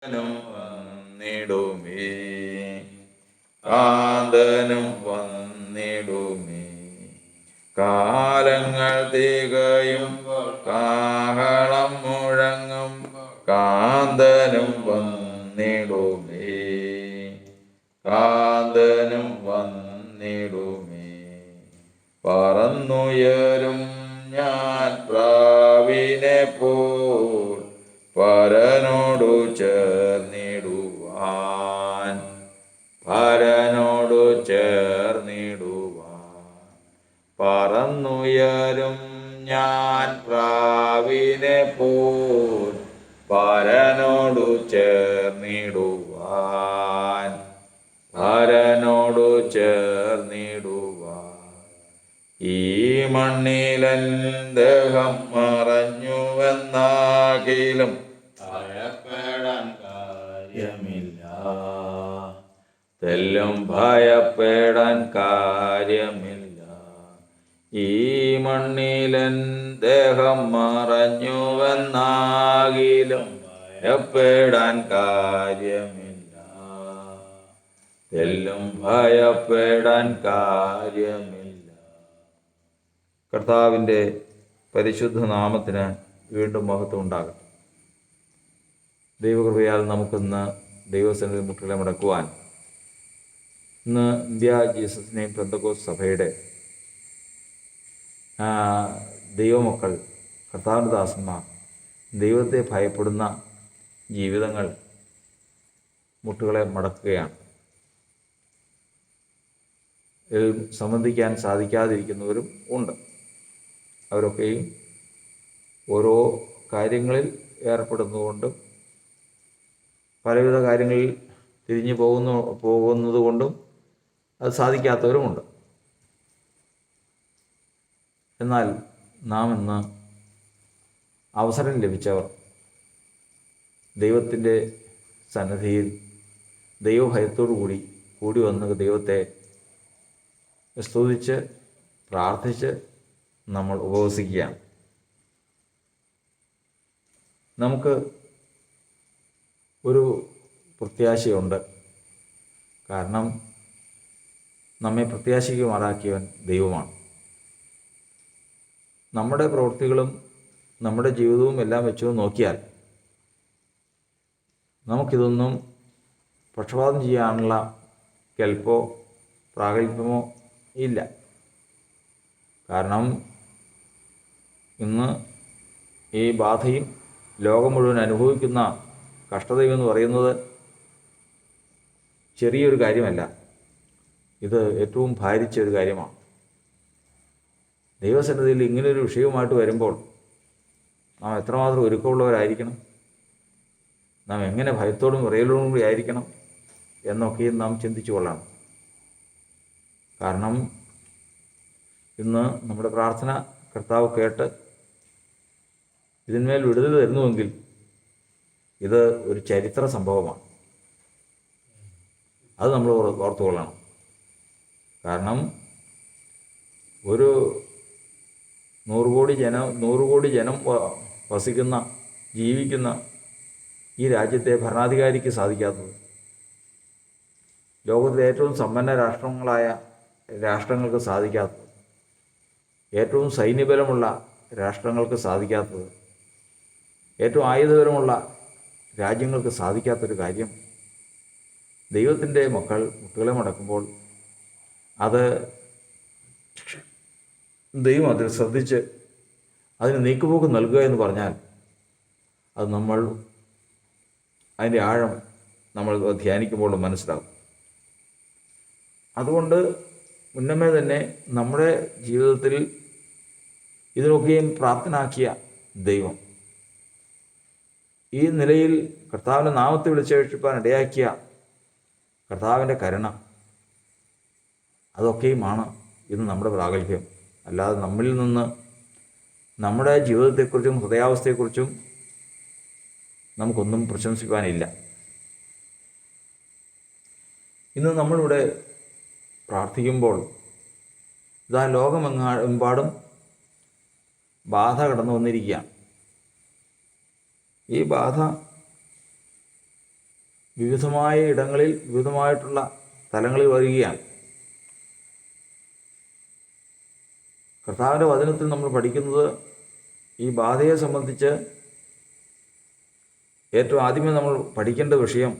വന്നിടുമേ, കാന്തനും വന്നിടുമേ. കാലങ്ങൾ തികയും കാഹളം മുഴങ്ങും, കാന്തനും വന്നിടുമേ, കാന്തനും വന്നിടുമേ. പറന്നുയരും ഞാൻ പ്രാവിനെ പോൽ പരനോടു ചേർന്നിടുവാൻ, പരനോടു ചേർന്നിടുവാൻ. പറന്നുയരും ഞാൻ പ്രാവിനെ പോൽ പരനോടു ചേർന്നിടുവാൻ, പരനോടു ചേർന്നിടുവാൻ. ഈ മണ്ണിലൻ ദേഹം മറഞ്ഞുവെന്നാകിലും ഭയപ്പെടാൻ കാര്യമില്ല, തെല്ലും ഭയപ്പെടാൻ കാര്യമില്ല. ഈ മണ്ണിലൻ ദേഹം മറഞ്ഞുവെന്നാകിലും ഭയപ്പെടാൻ കാര്യമില്ല, തെല്ലും ഭയപ്പെടാൻ കാര്യമില്ല. കർത്താവിൻ്റെ പരിശുദ്ധ നാമത്തിന് വീണ്ടും മഹത്വം ഉണ്ടാകട്ടെ. ദൈവകൃപയാൽ നമുക്കിന്ന് ദൈവസന്നിധി മുട്ടുകളെ മടക്കുവാൻ, ഇന്ന് ഇന്ത്യ ജീസസ് നെയിം പെന്തക്കോസ്ത് സഭയുടെ ദൈവമക്കൾ, കർത്താവിൻ്റെ ദാസന്മാർ, ദൈവത്തെ ഭയപ്പെടുന്ന ജീവിതങ്ങൾ മുട്ടുകളെ മടക്കുകയാണ്. സംബന്ധിക്കാൻ സാധിക്കാതിരിക്കുന്നവരും ഉണ്ട്. അവരൊക്കെയും ഓരോ കാര്യങ്ങളിൽ ഏർപ്പെടുന്നതുകൊണ്ടും പലവിധ കാര്യങ്ങളിൽ തിരിഞ്ഞു പോകുന്നത് കൊണ്ടും അത് സാധിക്കാത്തവരുമുണ്ട്. എന്നാൽ നാം ഇന്ന് അവസരം ലഭിച്ചവർ ദൈവത്തിൻ്റെ സന്നിധിയിൽ ദൈവഭയത്തോടു കൂടി വന്ന് ദൈവത്തെ സ്തുതിച്ച് പ്രാർത്ഥിച്ച് നമ്മൾ ഉപവസിക്കുകയാണ്. നമുക്ക് ഒരു പ്രത്യാശയുണ്ട്. കാരണം നമ്മെ പ്രത്യാശയ്ക്ക് മാറാക്കിയവൻ ദൈവമാണ്. നമ്മുടെ പ്രവൃത്തികളും നമ്മുടെ ജീവിതവും എല്ലാം വെച്ച് നോക്കിയാൽ നമുക്കിതൊന്നും പക്ഷപാതം ചെയ്യാനുള്ള കെൽപ്പോ പ്രാഗൽഭ്യമോ ഇല്ല. കാരണം ഇന്ന് ഈ ബാധയും ലോകം മുഴുവൻ അനുഭവിക്കുന്ന കഷ്ടതയെന്ന് പറയുന്നത് ചെറിയൊരു കാര്യമല്ല. ഇത് ഏറ്റവും ഭാരിച്ച ഒരു കാര്യമാണ്. ദൈവസന്നിധിയിൽ ഇങ്ങനൊരു വിഷയവുമായിട്ട് വരുമ്പോൾ നാം എത്രമാത്രം ഒരുക്കമുള്ളവരായിരിക്കണം, നാം എങ്ങനെ ഭയത്തോടും വിറയലോടും കൂടി ആയിരിക്കണം എന്നൊക്കെയും നാം ചിന്തിച്ചു കൊള്ളണം. കാരണം ഇന്ന് നമ്മുടെ പ്രാർത്ഥന കർത്താവ് കേട്ട് ഇതിന്മേൽ വിടുതൽ തരുന്നുവെങ്കിൽ ഇത് ഒരു ചരിത്ര സംഭവമാണ്. അത് നമ്മൾ ഓർത്തു കൊള്ളണം. കാരണം ഒരു 100 കോടി ജനം വസിക്കുന്ന ജീവിക്കുന്ന ഈ രാജ്യത്തെ ഭരണാധികാരിക്ക് സാധിക്കാത്തത്, ലോകത്തിലെ ഏറ്റവും സമ്പന്ന രാഷ്ട്രങ്ങൾക്ക് സാധിക്കാത്തത്, ഏറ്റവും സൈന്യബലമുള്ള രാഷ്ട്രങ്ങൾക്ക് സാധിക്കാത്തത്, ഏറ്റവും ആയുധബലമുള്ള രാജ്യങ്ങൾക്ക് സാധിക്കാത്തൊരു കാര്യം ദൈവത്തിൻ്റെ മക്കൾ മുട്ടുകളെ മടക്കുമ്പോൾ അത് ദൈവം അതിൽ ശ്രദ്ധിച്ച് അതിന് നീക്കുപോക്ക് നൽകുക എന്ന് പറഞ്ഞാൽ അത് അതിൻ്റെ ആഴം നമ്മൾ ധ്യാനിക്കുമ്പോൾ മനസ്സിലാകും. അതുകൊണ്ട് മുന്നമേ തന്നെ നമ്മുടെ ജീവിതത്തിൽ ഇതിനൊക്കെയും പ്രാപ്തനാക്കിയ ദൈവം, ഈ നിലയിൽ കർത്താവിൻ്റെ നാമത്തെ വിളിച്ചപേക്ഷിപ്പാൻ ഇടയാക്കിയ കർത്താവിൻ്റെ കരുണ, അതൊക്കെയുമാണ് ഇന്ന് നമ്മുടെ പ്രാഗൽഭ്യം. അല്ലാതെ നമ്മിൽ നിന്ന് നമ്മുടെ ജീവിതത്തെക്കുറിച്ചും ഹൃദയാവസ്ഥയെക്കുറിച്ചും നമുക്കൊന്നും പ്രശംസിക്കാനില്ല. ഇന്ന് നമ്മളിവിടെ പ്രാർത്ഥിക്കുമ്പോൾ ഇതാ ലോകമെമ്പാടും ബാധ കടന്നു വന്നിരിക്കുകയാണ്. ഈ ബാധ വിവിധമായ ഇടങ്ങളിൽ വിവിധമായിട്ടുള്ള തലങ്ങളിൽ വരികയാണ്. കർത്താവിൻ്റെ വചനത്തിൽ നമ്മൾ പഠിക്കുന്നത് ഈ ബാധയെ സംബന്ധിച്ച് ഏറ്റവും ആദ്യമേ നമ്മൾ പഠിക്കേണ്ട വിഷയം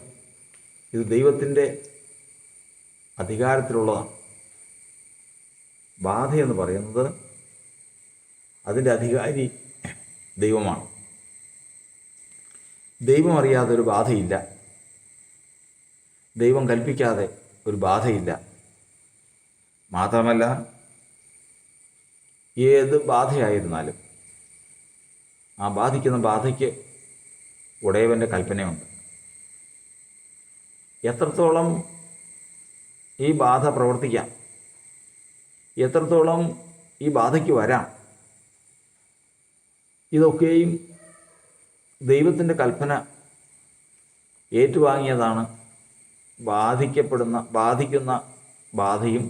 ഇത് ദൈവത്തിൻ്റെ അധികാരത്തിലുള്ളതാണ്. ബാധയെന്ന് പറയുന്നത് അതിൻ്റെ അധികാരി ദൈവമാണ്. ദൈവം അറിയാതെ ഒരു ബാധയില്ല. ദൈവം കൽപ്പിക്കാതെ ഒരു ബാധയില്ല. മാത്രമല്ല, ഏത് ബാധയായിരുന്നാലും ആ ബാധിക്കുന്ന ബാധയ്ക്ക് ഉടയവൻ്റെ കൽപ്പനയുണ്ട്. എത്രത്തോളം ഈ ബാധ പ്രവർത്തിക്കാം, എത്രത്തോളം ഈ ബാധയ്ക്ക് വരാം, ഇതൊക്കെയും ദൈവത്തിൻ്റെ കൽപ്പന ഏറ്റുവാങ്ങിയതാണ്. ബാധിക്കുന്ന ബാധയും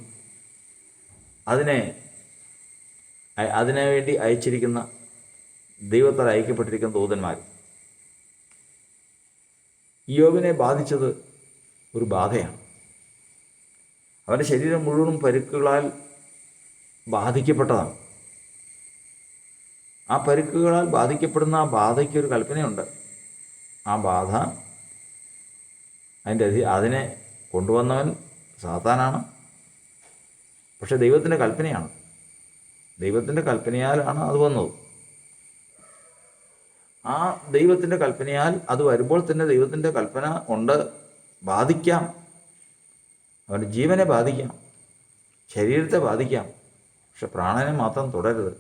അതിനു വേണ്ടി അയച്ചിരിക്കുന്ന ദൈവത്താൽ അയക്കപ്പെട്ടിരിക്കുന്ന ദൂതന്മാർ. യോബിനെ ബാധിച്ചത് ഒരു ബാധയാണ്. അവൻ്റെ ശരീരം മുഴുവനും പരുക്കുകളാൽ ബാധിക്കപ്പെട്ടതാണ്. ആ പരുക്കുകളാൽ ബാധിക്കപ്പെടുന്ന ആ ബാധയ്ക്കൊരു കൽപ്പനയുണ്ട്. ആ ബാധ അതിനെ കൊണ്ടുവന്നവൻ സാത്താനാണ്. പക്ഷെ ദൈവത്തിൻ്റെ കൽപ്പനയാണ്. ദൈവത്തിൻ്റെ കൽപ്പനയാലാണ് അത് വന്നത്. ആ ദൈവത്തിൻ്റെ കൽപ്പനയാൽ അത് വരുമ്പോൾ തന്നെ ദൈവത്തിൻ്റെ കൽപ്പന കൊണ്ട് ബാധിക്കാം. അവൻ്റെ ജീവനെ ബാധിക്കാം, ശരീരത്തെ ബാധിക്കാം, പക്ഷെ പ്രാണനെ മാത്രം തുടരുത്.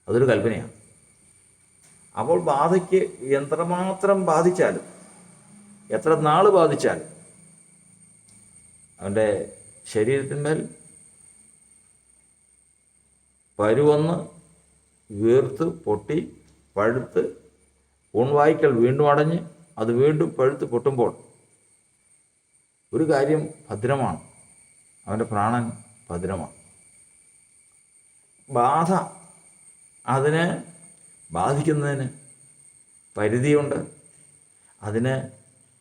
അതൊരു കൽപ്പനയാണ്. അപ്പോൾ ബാധയ്ക്ക് എത്രമാത്രം ബാധിച്ചാലും, എത്ര നാൾ ബാധിച്ചാലും അവൻ്റെ ശരീരത്തിന്മേൽ പരുവന്ന് വീർത്ത് പൊട്ടി പഴുത്ത് ഊൺവായ്ക്കൽ വീണ്ടും അടഞ്ഞ് അത് വീണ്ടും പഴുത്ത് പൊട്ടുമ്പോൾ ഒരു കാര്യം ഭദ്രമാണ്, അവൻ്റെ പ്രാണൻ ഭദ്രമാണ്. ബാധ അതിനെ ബാധിക്കുന്നതിന് പരിധിയുണ്ട്, അതിന്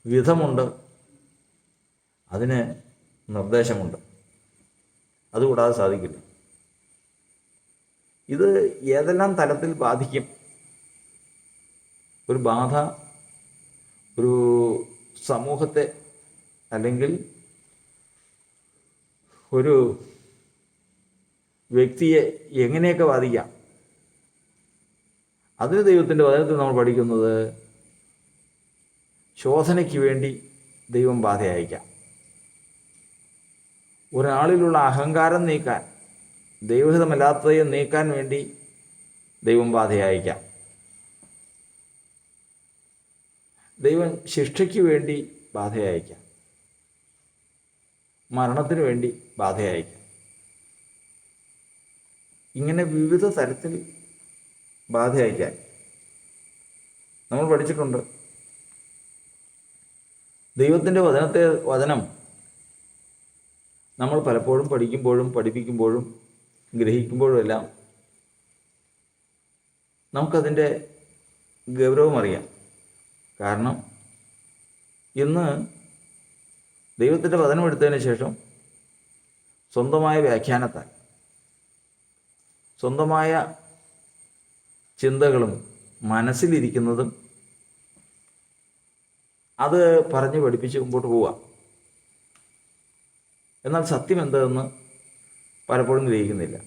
വിധമുണ്ട്, അതിന് നിർദ്ദേശമുണ്ട്. അതുകൂടാതെ സാധിക്കില്ല. ഇത് ഏതെല്ലാം തലത്തിൽ ബാധിക്കും? ഒരു ബാധ ഒരു സമൂഹത്തെ അല്ലെങ്കിൽ ഒരു വ്യക്തിയെ എങ്ങനെയൊക്കെ ബാധിക്കാം? അതിന് ദൈവത്തിൻ്റെ വചനത്തിൽ നമ്മൾ പഠിക്കുന്നത് ശോധനയ്ക്ക് വേണ്ടി ദൈവം ബാധ അയക്കാം. ഒരാളിലുള്ള അഹങ്കാരം നീക്കാൻ, ദൈവഹിതമല്ലാത്തതയെ നീക്കാൻ വേണ്ടി ദൈവം ബാധ അയക്കാം. ദൈവം ശിക്ഷയ്ക്ക് വേണ്ടി ബാധ അയക്കാം. മരണത്തിന് വേണ്ടി ബാധ അയക്കാം. ഇങ്ങനെ വിവിധ തരത്തിൽ ബാധ അയക്കാൻ നമ്മൾ പഠിച്ചിട്ടുണ്ട്. ദൈവത്തിൻ്റെ വചനം നമ്മൾ പലപ്പോഴും പഠിക്കുമ്പോഴും പഠിപ്പിക്കുമ്പോഴും ഗ്രഹിക്കുമ്പോഴും എല്ലാം നമുക്കതിൻ്റെ ഗൗരവം അറിയാം. കാരണം ഇന്ന് ദൈവത്തിൻ്റെ വചനം എടുത്തതിന് ശേഷം സ്വന്തമായ വ്യാഖ്യാനത്താൽ, സ്വന്തമായ ചിന്തകളും മനസ്സിലിരിക്കുന്നതും അത് പറഞ്ഞ് പഠിപ്പിച്ച് മുമ്പോട്ട് പോവുക. എന്നാൽ സത്യം എന്തെന്ന് പലപ്പോഴും ഗ്രഹിക്കുന്നില്ല.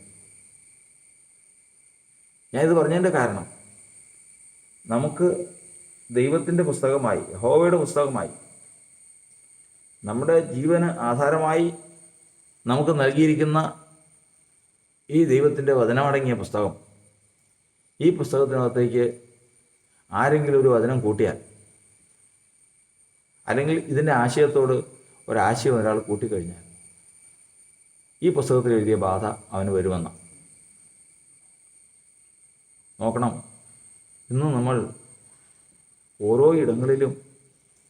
ഞാനിത് പറഞ്ഞതിൻ്റെ കാരണം നമുക്ക് ദൈവത്തിൻ്റെ പുസ്തകമായി, യഹോവയുടെ പുസ്തകമായി, നമ്മുടെ ജീവന് ആധാരമായി നമുക്ക് നൽകിയിരിക്കുന്ന ഈ ദൈവത്തിൻ്റെ വചനമടങ്ങിയ പുസ്തകം, ഈ പുസ്തകത്തിനകത്തേക്ക് ആരെങ്കിലും ഒരു വചനം കൂട്ടിയാൽ, അല്ലെങ്കിൽ ഇതിൻ്റെ ആശയത്തോട് ഒരാശയം ഒരാൾ കൂട്ടിക്കഴിഞ്ഞാൽ ഈ പുസ്തകത്തിൽ എഴുതിയ ബാധ അവന് വരുമെന്ന് നോക്കണം. ഇന്ന് നമ്മൾ ഓരോ ഇടങ്ങളിലും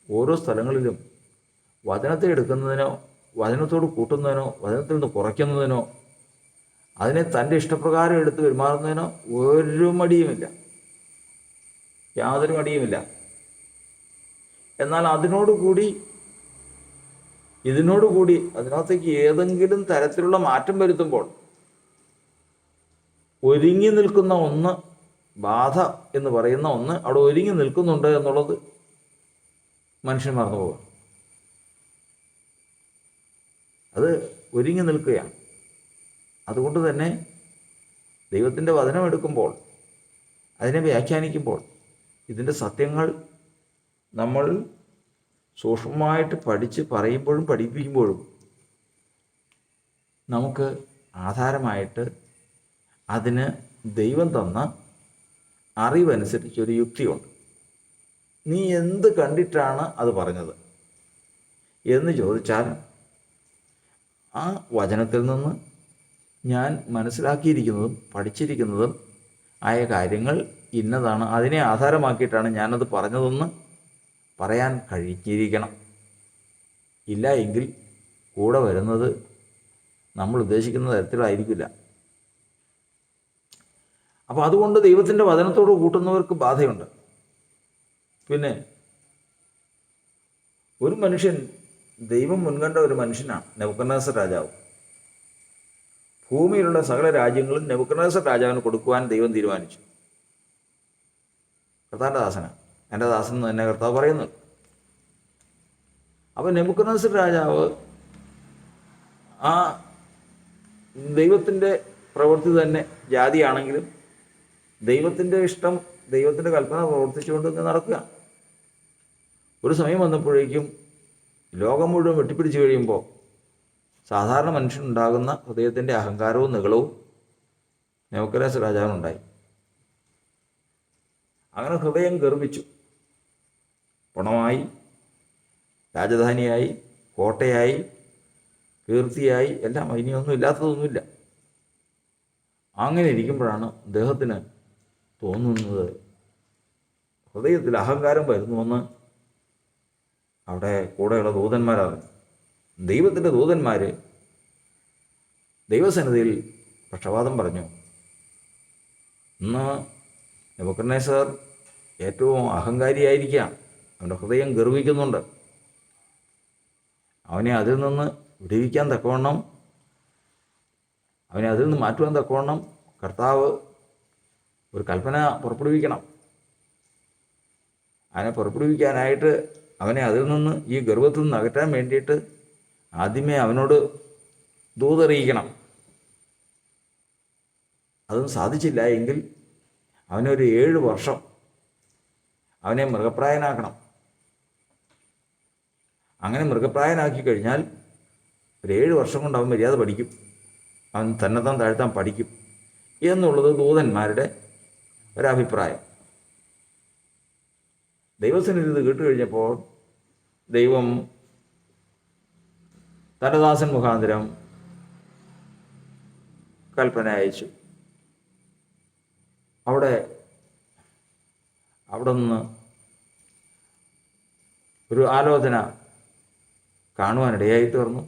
ഓരോ സ്ഥലങ്ങളിലും വചനത്തെ എടുക്കുന്നതിനോ വചനത്തോട് കൂട്ടുന്നതിനോ വചനത്തിൽ നിന്ന് കുറയ്ക്കുന്നതിനോ അതിനെ തൻ്റെ ഇഷ്ടപ്രകാരം എടുത്ത് പെരുമാറുന്നതിനോ ഒരു മടിയുമില്ല, യാതൊരു മടിയുമില്ല. എന്നാൽ അതിനകത്തേക്ക് ഏതെങ്കിലും തരത്തിലുള്ള മാറ്റം വരുത്തുമ്പോൾ ഒരുങ്ങി നിൽക്കുന്ന ഒന്ന്, ബാധ എന്ന് പറയുന്ന ഒന്ന് അവിടെ ഒരുങ്ങി നിൽക്കുന്നുണ്ട് എന്നുള്ളത് മനുഷ്യൻ മറന്നു പോകും. അത് ഒരുങ്ങി നിൽക്കുകയാണ്. അതുകൊണ്ട് തന്നെ ദൈവത്തിൻ്റെ വചനം എടുക്കുമ്പോൾ, അതിനെ വ്യാഖ്യാനിക്കുമ്പോൾ, ഇതിൻ്റെ സത്യങ്ങൾ നമ്മൾ സൂക്ഷ്മമായിട്ട് പഠിച്ച് പറയുമ്പോഴും പഠിപ്പിക്കുമ്പോഴും നമുക്ക് ആധാരമായിട്ട് അതിന് ദൈവം തന്ന അറിവനുസരിച്ചൊരു യുക്തിയുണ്ട്. നീ എന്ത് കണ്ടിട്ടാണ് അത് പറഞ്ഞത് എന്ന് ചോദിച്ചാൽ, ആ വചനത്തിൽ നിന്ന് ഞാൻ മനസ്സിലാക്കിയിരിക്കുന്നതും പഠിച്ചിരിക്കുന്നതും ആയ കാര്യങ്ങൾ ഇന്നതാണ്, അതിനെ ആധാരമാക്കിയിട്ടാണ് ഞാനത് പറഞ്ഞതെന്ന് പറയാൻ കഴിഞ്ഞിരിക്കണം. ഇല്ല എങ്കിൽ കൂടെ വരുന്നത് നമ്മൾ ഉദ്ദേശിക്കുന്ന തരത്തിലായിരിക്കില്ല. അപ്പോൾ അതുകൊണ്ട് ദൈവത്തിൻ്റെ വചനത്തോട് കൂട്ടുന്നവർക്ക് ബാധയുണ്ട്. പിന്നെ ഒരു മനുഷ്യൻ, ദൈവം മുൻകണ്ട ഒരു മനുഷ്യനാണ് നെബൂഖദ്നേസർ രാജാവ്. ഭൂമിയിലുള്ള സകല രാജ്യങ്ങളും നെബൂഖദ്നേസർ രാജാവിന് കൊടുക്കുവാൻ ദൈവം തീരുമാനിച്ചു. കർത്താവിൻ്റെ ദാസനാണ്, എൻ്റെ ദാസൻ എന്ന് തന്നെ കർത്താവ് പറയുന്നു. അപ്പോൾ നെബൂഖദ്നേസർ രാജാവ് ആ ദൈവത്തിൻ്റെ പ്രവൃത്തി തന്നെ ജാതിയാണെങ്കിലും ദൈവത്തിൻ്റെ ഇഷ്ടം, ദൈവത്തിൻ്റെ കൽപ്പന പ്രവർത്തിച്ചുകൊണ്ട് ഇങ്ങനെ നടക്കുക. ഒരു സമയം വന്നപ്പോഴേക്കും ലോകം മുഴുവൻ വെട്ടിപ്പിടിച്ച് കഴിയുമ്പോൾ സാധാരണ മനുഷ്യനുണ്ടാകുന്ന ഹൃദയത്തിൻ്റെ അഹങ്കാരവും നികളവും നെബൂഖദ്നേസർ രാജാവിനുണ്ടായി. അങ്ങനെ ഹൃദയം ഗർവിച്ചു. പണമായി, രാജധാനിയായി, കോട്ടയായി, കീർത്തിയായി, എല്ലാം ഇനിയൊന്നും ഇല്ലാത്തതൊന്നുമില്ല. അങ്ങനെ ഇരിക്കുമ്പോഴാണ് അദ്ദേഹത്തിന് തോന്നുന്നത് ഹൃദയത്തിൽ അഹങ്കാരം വരുന്നുവെന്ന് അവിടെ കൂടെയുള്ള ദൂതന്മാരറിഞ്ഞു. ദൈവത്തിൻ്റെ ദൂതന്മാർ ദൈവസന്നിധിയിൽ പക്ഷപാതം പറഞ്ഞു. ഇന്ന് നെബൂഖദ്നേസർ ഏറ്റവും അഹങ്കാരിയായിരിക്കാം, അവൻ്റെ ഹൃദയം ഗർവിക്കുന്നുണ്ട്. അവനെ അതിൽ നിന്ന് വിടുവിക്കാൻ തക്കവണ്ണം, അവനെ അതിൽ നിന്ന് മാറ്റുവാൻ തക്കവണ്ണം കർത്താവ് ഒരു കൽപ്പന പുറപ്പെടുവിക്കണം. അവനെ പുറപ്പെടുവിക്കാനായിട്ട് അവനെ അതിൽ നിന്ന്, ഈ ഗർവത്തിൽ നിന്ന് അകറ്റാൻ വേണ്ടിയിട്ട് ആദ്യമേ അവനോട് ദൂതറിയിക്കണം. അതും സാധിച്ചില്ല എങ്കിൽ അവനൊരു 7 വർഷം അവനെ മൃഗപ്രായനാക്കണം. അങ്ങനെ മൃഗപ്രായനാക്കി കഴിഞ്ഞാൽ ഒരു 7 വർഷം കൊണ്ട് അവൻ മര്യാദ പഠിക്കും, അവൻ തന്നെത്താൻ താഴ്ത്താൻ പഠിക്കും എന്നുള്ളത് ദൂതന്മാരുടെ ഒരഭിപ്രായം. ദൈവസന്നിധി ഇത് കേട്ടുകഴിഞ്ഞപ്പോൾ ദൈവം തൻ്റെ ദാസൻ മുഖാന്തരം കൽപ്പന അയച്ചു. അവിടെ നിന്ന് ഒരു ആലോചന കാണുവാനിടയായി തീർന്നു.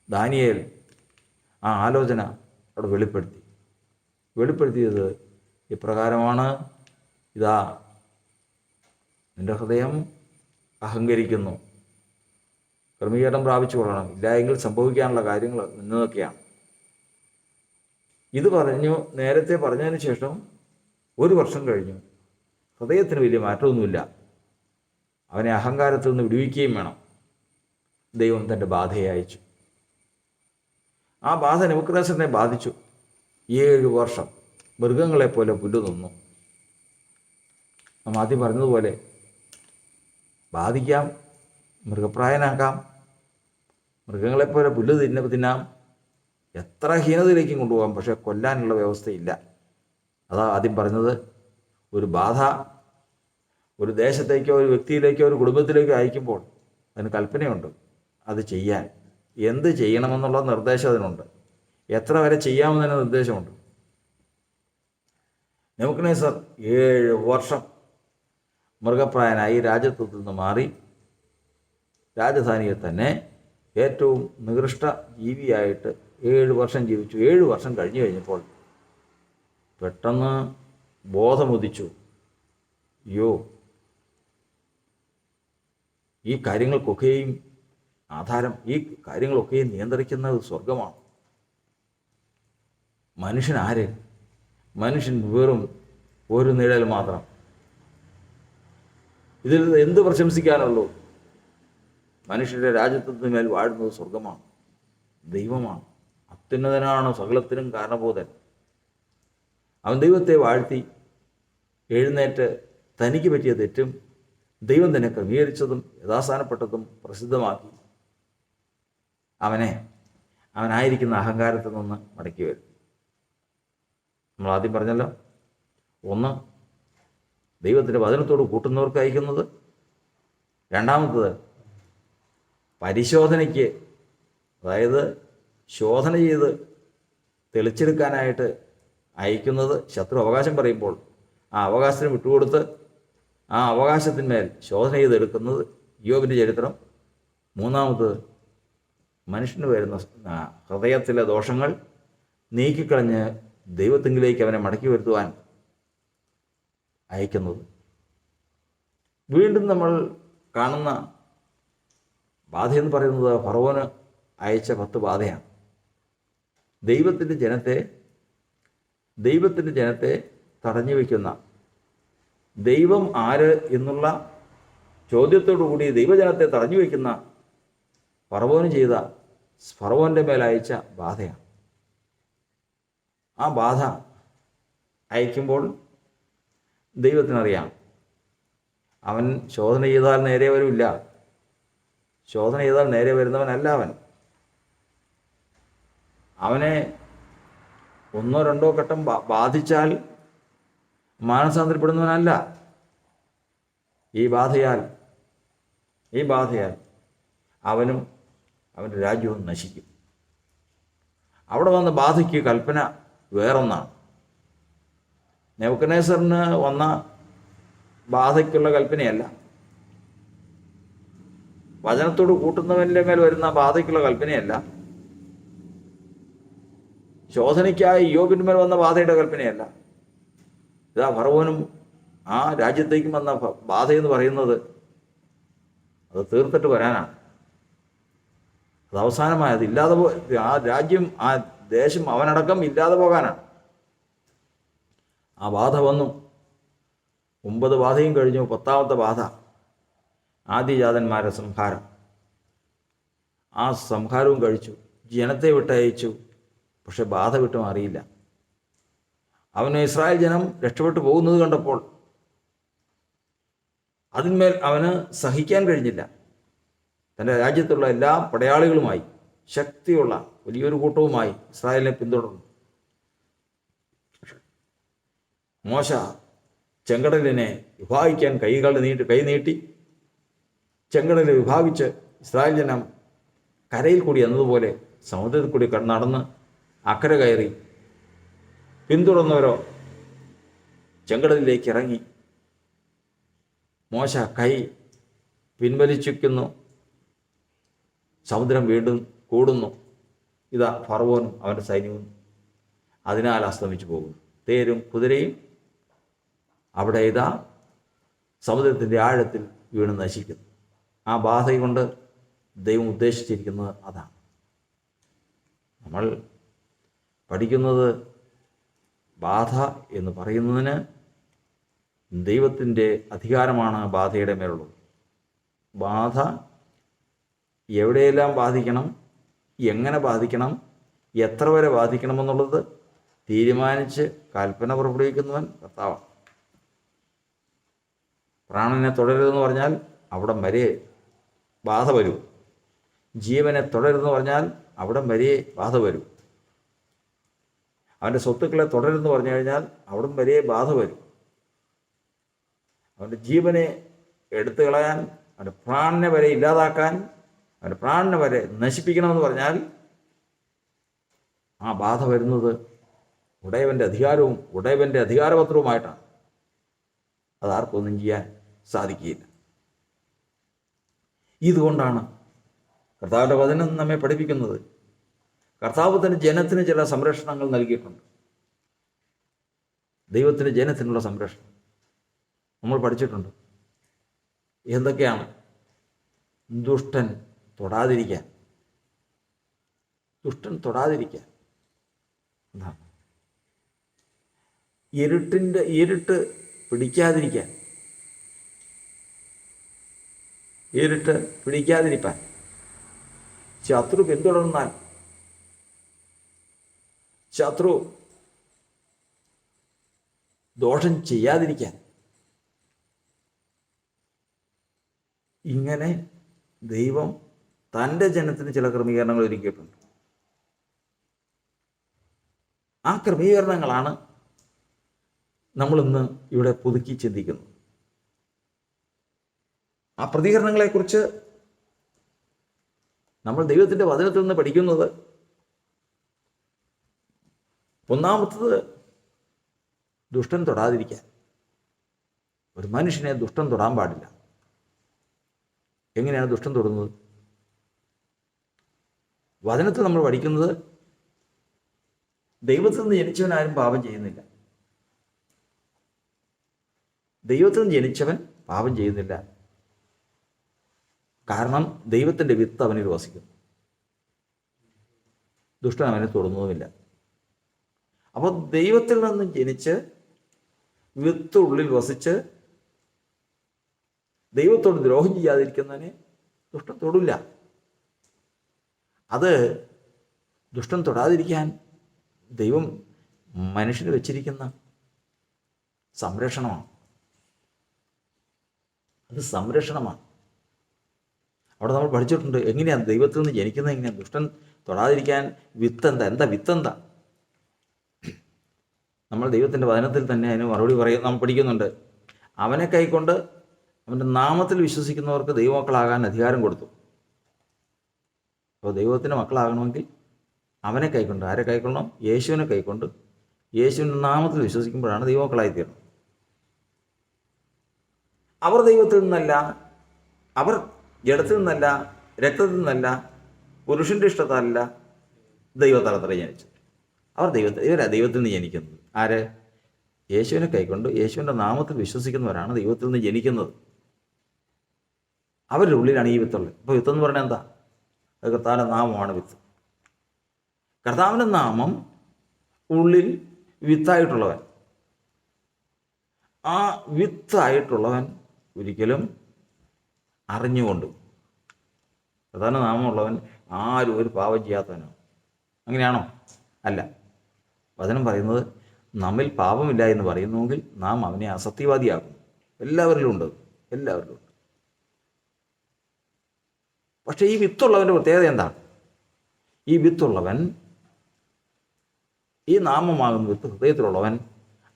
ദാനിയേൽ ആ ആലോചന അവിടെ വെളിപ്പെടുത്തിയത് ഇപ്രകാരമാണ്: ഇതാ, നിന്റെ ഹൃദയം അഹങ്കരിക്കുന്നു, ക്രമീകരണം പ്രാപിച്ചു കൊള്ളണം, ഇല്ല എങ്കിൽ സംഭവിക്കാനുള്ള കാര്യങ്ങൾ നിന്നതൊക്കെയാണ്. ഇത് നേരത്തെ പറഞ്ഞതിന് ശേഷം 1 വർഷം കഴിഞ്ഞു. ഹൃദയത്തിന് വലിയ മാറ്റമൊന്നുമില്ല. അവനെ അഹങ്കാരത്തിൽ നിന്ന് വിടുവിക്കുകയും വേണം. ദൈവം തൻ്റെ ബാധയെ അയച്ചു. ആ ബാധ നെബൂഖദ്നേസറിനെ ബാധിച്ചു. 7 വർഷം മൃഗങ്ങളെപ്പോലെ പുല്ല് തിന്നു. നാം ആദ്യം പറഞ്ഞതുപോലെ ബാധിക്കാം, മൃഗപ്രായനാക്കാം, മൃഗങ്ങളെപ്പോലെ പുല്ല് തിന്നാം, എത്ര ഹീനതയിലേക്കും കൊണ്ടുപോകാം. പക്ഷേ കൊല്ലാനുള്ള വ്യവസ്ഥയില്ല. അതാ ആദ്യം പറഞ്ഞത്. ഒരു ബാധ ഒരു ദേശത്തേക്കോ ഒരു വ്യക്തിയിലേക്കോ ഒരു കുടുംബത്തിലേക്കോ അയക്കുമ്പോൾ അതിന് കൽപ്പനയുണ്ട്. അത് ചെയ്യാൻ എന്ത് ചെയ്യണമെന്നുള്ള നിർദ്ദേശം അതിനുണ്ട്. എത്ര വരെ ചെയ്യാമെന്നതിന് നിർദ്ദേശമുണ്ട്. നെബൂഖദ്നേസർ 7 വർഷം മൃഗപ്രായനായി രാജ്യത്വത്തിൽ നിന്ന് മാറി രാജധാനിയിൽ തന്നെ ഏറ്റവും നികൃഷ്ട ജീവിയായിട്ട് 7 വർഷം ജീവിച്ചു. 7 വർഷം കഴിഞ്ഞപ്പോൾ പെട്ടെന്ന് ബോധമുദിച്ചു. അയ്യോ, ഈ കാര്യങ്ങൾക്കൊക്കെയും ആധാരം, ഈ കാര്യങ്ങളൊക്കെയും നിയന്ത്രിക്കുന്നത് സ്വർഗമാണ്. മനുഷ്യൻ ആര്? മനുഷ്യൻ വെറും ഒരു നിഴൽ മാത്രം. ഇതിൽ എന്ത് പ്രശംസിക്കാനുള്ളൂ? മനുഷ്യരുടെ രാജ്യത്വത്തിന് മേൽ വാഴുന്നത് സ്വർഗമാണ്, ദൈവമാണ്. അത്യുന്നതനാണ്, സകലത്തിനും കാരണഭൂതൻ. അവൻ ദൈവത്തെ വാഴ്ത്തി എഴുന്നേറ്റ് തനിക്ക് പറ്റിയ തെറ്റും ദൈവം തന്നെ ക്രമീകരിച്ചതും യഥാസ്ഥാനപ്പെട്ടതും പ്രസിദ്ധമാക്കി അവനായിരിക്കുന്ന അഹങ്കാരത്തിൽ നിന്ന് മടക്കി വരും. നമ്മൾ ആദ്യം പറഞ്ഞല്ലോ, ഒന്ന് ദൈവത്തിൻ്റെ വചനത്തോട് കൂട്ടുന്നവർക്ക് അയക്കുന്നത്, രണ്ടാമത്തത് പരിശോധനയ്ക്ക്, അതായത് ശോധന ചെയ്ത് തെളിച്ചെടുക്കാനായിട്ട് അയക്കുന്നത്. ശത്രു അവകാശം പറയുമ്പോൾ ആ അവകാശത്തിന് വിട്ടുകൊടുത്ത് ആ അവകാശത്തിന്മേൽ ശോധന ചെയ്തെടുക്കുന്നത് യോബിൻ്റെ ചരിത്രം. മൂന്നാമത്തത് മനുഷ്യന് വരുന്ന ഹൃദയത്തിലെ ദോഷങ്ങൾ നീക്കിക്കളഞ്ഞ് ദൈവത്തിങ്കിലേക്ക് അവനെ മടക്കി വരുത്തുവാൻ അയക്കുന്നത്. വീണ്ടും നമ്മൾ കാണുന്ന ബാധയെന്ന് പറയുന്നത് ഫറവോന് അയച്ച 10 ബാധയാണ്. ദൈവത്തിൻ്റെ ജനത്തെ തടഞ്ഞു വയ്ക്കുന്ന, ദൈവം ആര് എന്നുള്ള ചോദ്യത്തോടുകൂടി ദൈവജനത്തെ തടഞ്ഞു വയ്ക്കുന്ന ഫറവോൻ്റെ മേലയച്ച ബാധയാണ്. ആ ബാധ അയക്കുമ്പോൾ ദൈവത്തിനറിയാം, അവൻ ശോധന ചെയ്താൽ നേരെ വരില്ല. ശോധന ചെയ്താൽ നേരെ വരുന്നവനല്ല അവനെ ഒന്നോ രണ്ടോ ഘട്ടം ബാധിച്ചാൽ മാനസാന്തരപ്പെടുന്നവനല്ല. ഈ ബാധയാൽ അവനും അവൻ്റെ രാജ്യവും നശിക്കും. അവിടെ വന്ന ബാധയ്ക്ക് കൽപ്പന വേറൊന്നാണ്. നെബൂഖദ്നേസറിന് വന്ന ബാധയ്ക്കുള്ള കൽപ്പനയല്ല, വചനത്തോട് കൂട്ടുന്നവൻ്റെ മേൽ വരുന്ന ബാധയ്ക്കുള്ള കൽപ്പനയല്ല, ശോധനയ്ക്കായി യോബിൻ്റെ മേൽ വന്ന ബാധയുടെ കൽപ്പനയല്ല. ഇതാ ഫറവോനും ആ രാജ്യത്തേക്കും വന്ന ബാധയെന്ന് പറയുന്നത് അത് തീർത്തിട്ട് വരാനാണ്. അത് അവസാനമായത് ഇല്ലാതെ ആ രാജ്യം, ആ ദേശം അവനടക്കം ഇല്ലാതെ പോകാനാണ്. ആ ബാധ വന്നു. 9 ബാധയും കഴിഞ്ഞു. 10ാമത്തെ ബാധ ആദിജാതന്മാരുടെ സംഹാരം. ആ സംഹാരവും കഴിച്ചു, ജനത്തെ വിട്ടയച്ചു. പക്ഷെ ബാധ വിട്ടു മാറിയില്ല. അവന് ഇസ്രായേൽ ജനം രക്ഷപ്പെട്ടു പോകുന്നത് കണ്ടപ്പോൾ അതിന്മേൽ അവന് സഹിക്കാൻ കഴിഞ്ഞില്ല. തൻ്റെ രാജ്യത്തുള്ള എല്ലാ പടയാളികളുമായി, ശക്തിയുള്ള വലിയൊരു കൂട്ടവുമായി ഇസ്രായേലിനെ പിന്തുടർന്നു. മോശ ചെങ്കടലിനെ വിഭാഗിക്കാൻ കൈ നീട്ടി ചെങ്കടലിനെ വിഭാഗിച്ച് ഇസ്രായേൽ ജനം കരയിൽ കൂടി എന്നതുപോലെ സമുദ്രത്തിൽ കൂടി നടന്ന് അക്കരെ കയറി. പിന്തുടർന്നവരോ ചെങ്കടലിലേക്ക് ഇറങ്ങി. മോശ കൈ പിൻവലിച്ചിരിക്കുന്നു. സമുദ്രം വീണ്ടും കൂടുന്നു. ഇതാ ഫറവോനും അവൻ്റെ സൈന്യവും അതിനാൽ അസ്തമിച്ചു പോകുന്നു. തേരും കുതിരയും അവിടെ ഇതാ സമുദ്രത്തിൻ്റെ ആഴത്തിൽ വീണ് നശിക്കുന്നു. ആ ബാധ കൊണ്ട് ദൈവം ഉദ്ദേശിച്ചിരിക്കുന്നത് അതാണ്. നമ്മൾ പഠിക്കുന്നത് ബാധ എന്ന് പറയുന്നതിന് ദൈവത്തിൻ്റെ അധികാരമാണ് ബാധയുടെ മേലുള്ളത്. ബാധ എവിടെയെല്ലാം ബാധിക്കണം, എങ്ങനെ ബാധിക്കണം, എത്ര വരെ ബാധിക്കണമെന്നുള്ളത് തീരുമാനിച്ച് കൽപ്പന പുറപ്പെടുവിക്കുന്നവൻ കർത്താവാണ്. പ്രാണനെ തുടരുതെന്ന് പറഞ്ഞാൽ അവിടം വരെ ബാധ വരും. ജീവനെ തുടരുതെന്ന് പറഞ്ഞാൽ അവിടം വരെ ബാധ വരും. അവൻ്റെ സ്വത്തുക്കളെ തുടരുതെന്ന് പറഞ്ഞു കഴിഞ്ഞാൽ അവിടം വരെ ബാധ വരും. അവൻ്റെ ജീവനെ എടുത്തു കളയാൻ, അവൻ്റെ പ്രാണനെ വരെ ഇല്ലാതാക്കാൻ, അവൻ്റെ പ്രാണനെ വരെ നശിപ്പിക്കണമെന്ന് പറഞ്ഞാൽ ആ ബാധ വരുന്നത് ഉടയവൻ്റെ അധികാരവും ഉടയവൻ്റെ അധികാരപത്രവുമായിട്ടാണ്. അതാർക്കൊന്നും ചെയ്യാൻ സാധിക്കുകയില്ല. ഇതുകൊണ്ടാണ് കർത്താവിൻ്റെ വചനം നമ്മെ പഠിപ്പിക്കുന്നത്. കർത്താവ് തന്നെ ജനത്തിന് ചില സംരക്ഷണങ്ങൾ നൽകിയിട്ടുണ്ട്. ദൈവത്തിൻ്റെ ജനത്തിനുള്ള സംരക്ഷണം നമ്മൾ പഠിച്ചിട്ടുണ്ട്. എന്തൊക്കെയാണ്? ദുഷ്ടൻ തൊടാതിരിക്കാൻ. ദുഷ്ടൻ തൊടാതിരിക്കാൻ എന്നാണ്. ഇരുട്ട് പിടിക്കാതിരിക്കാൻ, ഇരുട്ട് പിടിക്കാതിരിക്കാൻ. ശത്രു പിന്തുടർന്നാൽ, ശത്രു ദോഷം ചെയ്യാതിരിക്കാൻ. ഇങ്ങനെ ദൈവം തൻ്റെ ജനത്തിന് ചില ക്രമീകരണങ്ങൾ ഒരുക്കിയിട്ടുണ്ട്. ആ ക്രമീകരണങ്ങളാണ് നമ്മളിന്ന് ഇവിടെ പുതുക്കി ചിന്തിക്കുന്നത്. ആ പ്രതികരണങ്ങളെക്കുറിച്ച് നമ്മൾ ദൈവത്തിൻ്റെ വചനത്തിൽ നിന്ന് പഠിക്കുന്നത്, ഒന്നാമത്തത് ദുഷ്ടൻ തൊടാതിരിക്കാൻ. ഒരു മനുഷ്യനെ ദുഷ്ടൻ തൊടാൻ പാടില്ല. എങ്ങനെയാണ് ദുഷ്ടൻ തൊടുന്നത്? വചനത്തിൽ നമ്മൾ പഠിക്കുന്നത്, ദൈവത്തിൽ നിന്ന് ജനിച്ചവനാരും പാപം ചെയ്യുന്നില്ല. ദൈവത്തിൽ നിന്ന് ജനിച്ചവൻ പാപം ചെയ്യുന്നില്ല. കാരണം ദൈവത്തിൻ്റെ വിത്ത് അവനിൽ വസിക്കുന്നു. ദുഷ്ടൻ അവനെ തൊടുന്നതുമില്ല. അപ്പോൾ ദൈവത്തിൽ നിന്ന് ജനിച്ച് വിത്ത് ഉള്ളിൽ വസിച്ച് ദൈവത്തോട് ദ്രോഹം ചെയ്യാതിരിക്കുന്നതിനെ ദുഷ്ടൻ തൊടില്ല. അത് ദുഷ്ടൻ തൊടാതിരിക്കാൻ ദൈവം മനുഷ്യന് വെച്ചിരിക്കുന്ന സംരക്ഷണമാണ്. അത് സംരക്ഷണമാണ്. അവിടെ നമ്മൾ പഠിച്ചിട്ടുണ്ട് എങ്ങനെയാണ് ദൈവത്തിൽ നിന്ന് ജനിക്കുന്നത്, എങ്ങനെയാണ് ദുഷ്ടൻ തൊടാതിരിക്കാൻ. എന്താ വിത്തെന്താ? നമ്മൾ ദൈവത്തിൻ്റെ വചനത്തിൽ തന്നെ അതിന് മറുപടി നമ്മൾ പഠിക്കുന്നുണ്ട്. അവനെ കൈക്കൊണ്ട് അവൻ്റെ നാമത്തിൽ വിശ്വസിക്കുന്നവർക്ക് ദൈവമക്കളാകാൻ അധികാരം കൊടുത്തു. അപ്പോൾ ദൈവത്തിൻ്റെ മക്കളാകണമെങ്കിൽ അവനെ കൈക്കൊണ്ട്, ആരെ കൈക്കൊള്ളണം? യേശുവിനെ കൈക്കൊണ്ട് യേശുവിൻ്റെ നാമത്തിൽ വിശ്വസിക്കുമ്പോഴാണ് ദൈവമക്കളായിത്തീരുന്നത്. അവർ ദൈവത്തിൽ നിന്നല്ല, അവർ ജഡത്തിൽ നിന്നല്ല, രക്തത്തിൽ നിന്നല്ല, പുരുഷൻ്റെ ഇഷ്ടത്താലല്ല, ദൈവത്താലത്ര ജനിച്ചത്. ഇവരാ ദൈവത്തിൽ നിന്ന് ജനിക്കുന്നത്. ആര്? യേശുവിനെ കൈക്കൊണ്ട് യേശുവിൻ്റെ നാമത്തിൽ വിശ്വസിക്കുന്നവരാണ് ദൈവത്തിൽ നിന്ന് ജനിക്കുന്നത്. അവരുടെ ഉള്ളിലാണ് ഈ വിത്തുള്ളത്. ഇപ്പോൾ വിത്തെന്ന് പറഞ്ഞാൽ എന്താ? അത് കർത്താവിൻ്റെ നാമമാണ് വിത്ത്. കർത്താവിൻ്റെ നാമം ഉള്ളിൽ വിത്തായിട്ടുള്ളവൻ. ആ വിത്തായിട്ടുള്ളവൻ ഒരിക്കലും അറിഞ്ഞുകൊണ്ട്, കർത്താവിൻ്റെ നാമമുള്ളവൻ ആരും ഒരു പാപം ചെയ്യാത്തവനോ? അങ്ങനെയാണോ? അല്ല. വചനം പറയുന്നത് നമ്മിൽ പാപമില്ല എന്ന് പറയുന്നുവെങ്കിൽ നാം അവനെ അസത്യവാദിയാകും. എല്ലാവരിലും ഉണ്ട്. പക്ഷേ ഈ വിത്തുള്ളവൻ്റെ പ്രത്യേകത എന്താണ്? ഈ വിത്തുള്ളവൻ, ഈ നാമമാകുന്ന വിത്ത് ഹൃദയത്തിലുള്ളവൻ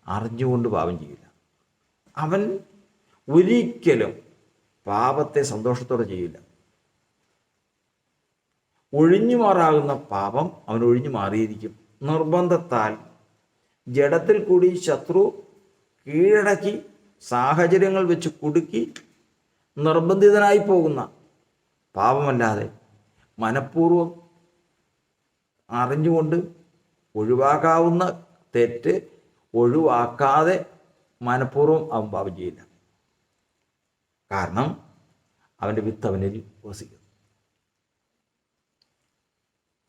അറിഞ്ഞുകൊണ്ട് പാപം ചെയ്യില്ല. അവൻ ഒരിക്കലും പാപത്തെ സന്തോഷത്തോടെ ചെയ്യില്ല. ഒഴിഞ്ഞു മാറാകുന്ന പാപം അവൻ ഒഴിഞ്ഞു മാറിയിരിക്കും. നിർബന്ധത്താൽ ജഡത്തിൽ കൂടി ശത്രു കീഴടക്കി സാഹചര്യങ്ങൾ വെച്ച് കുടുക്കി നിർബന്ധിതനായി പോകുന്ന പാപമല്ലാതെ മനഃപൂർവ്വം അറിഞ്ഞുകൊണ്ട് ഒഴിവാക്കാവുന്ന തെറ്റ് ഒഴിവാക്കാതെ മനഃപൂർവ്വം അവൻ പാപം ചെയ്യില്ല. കാരണം അവൻ്റെ വിത്ത് അവനിൽ വസിക്കും.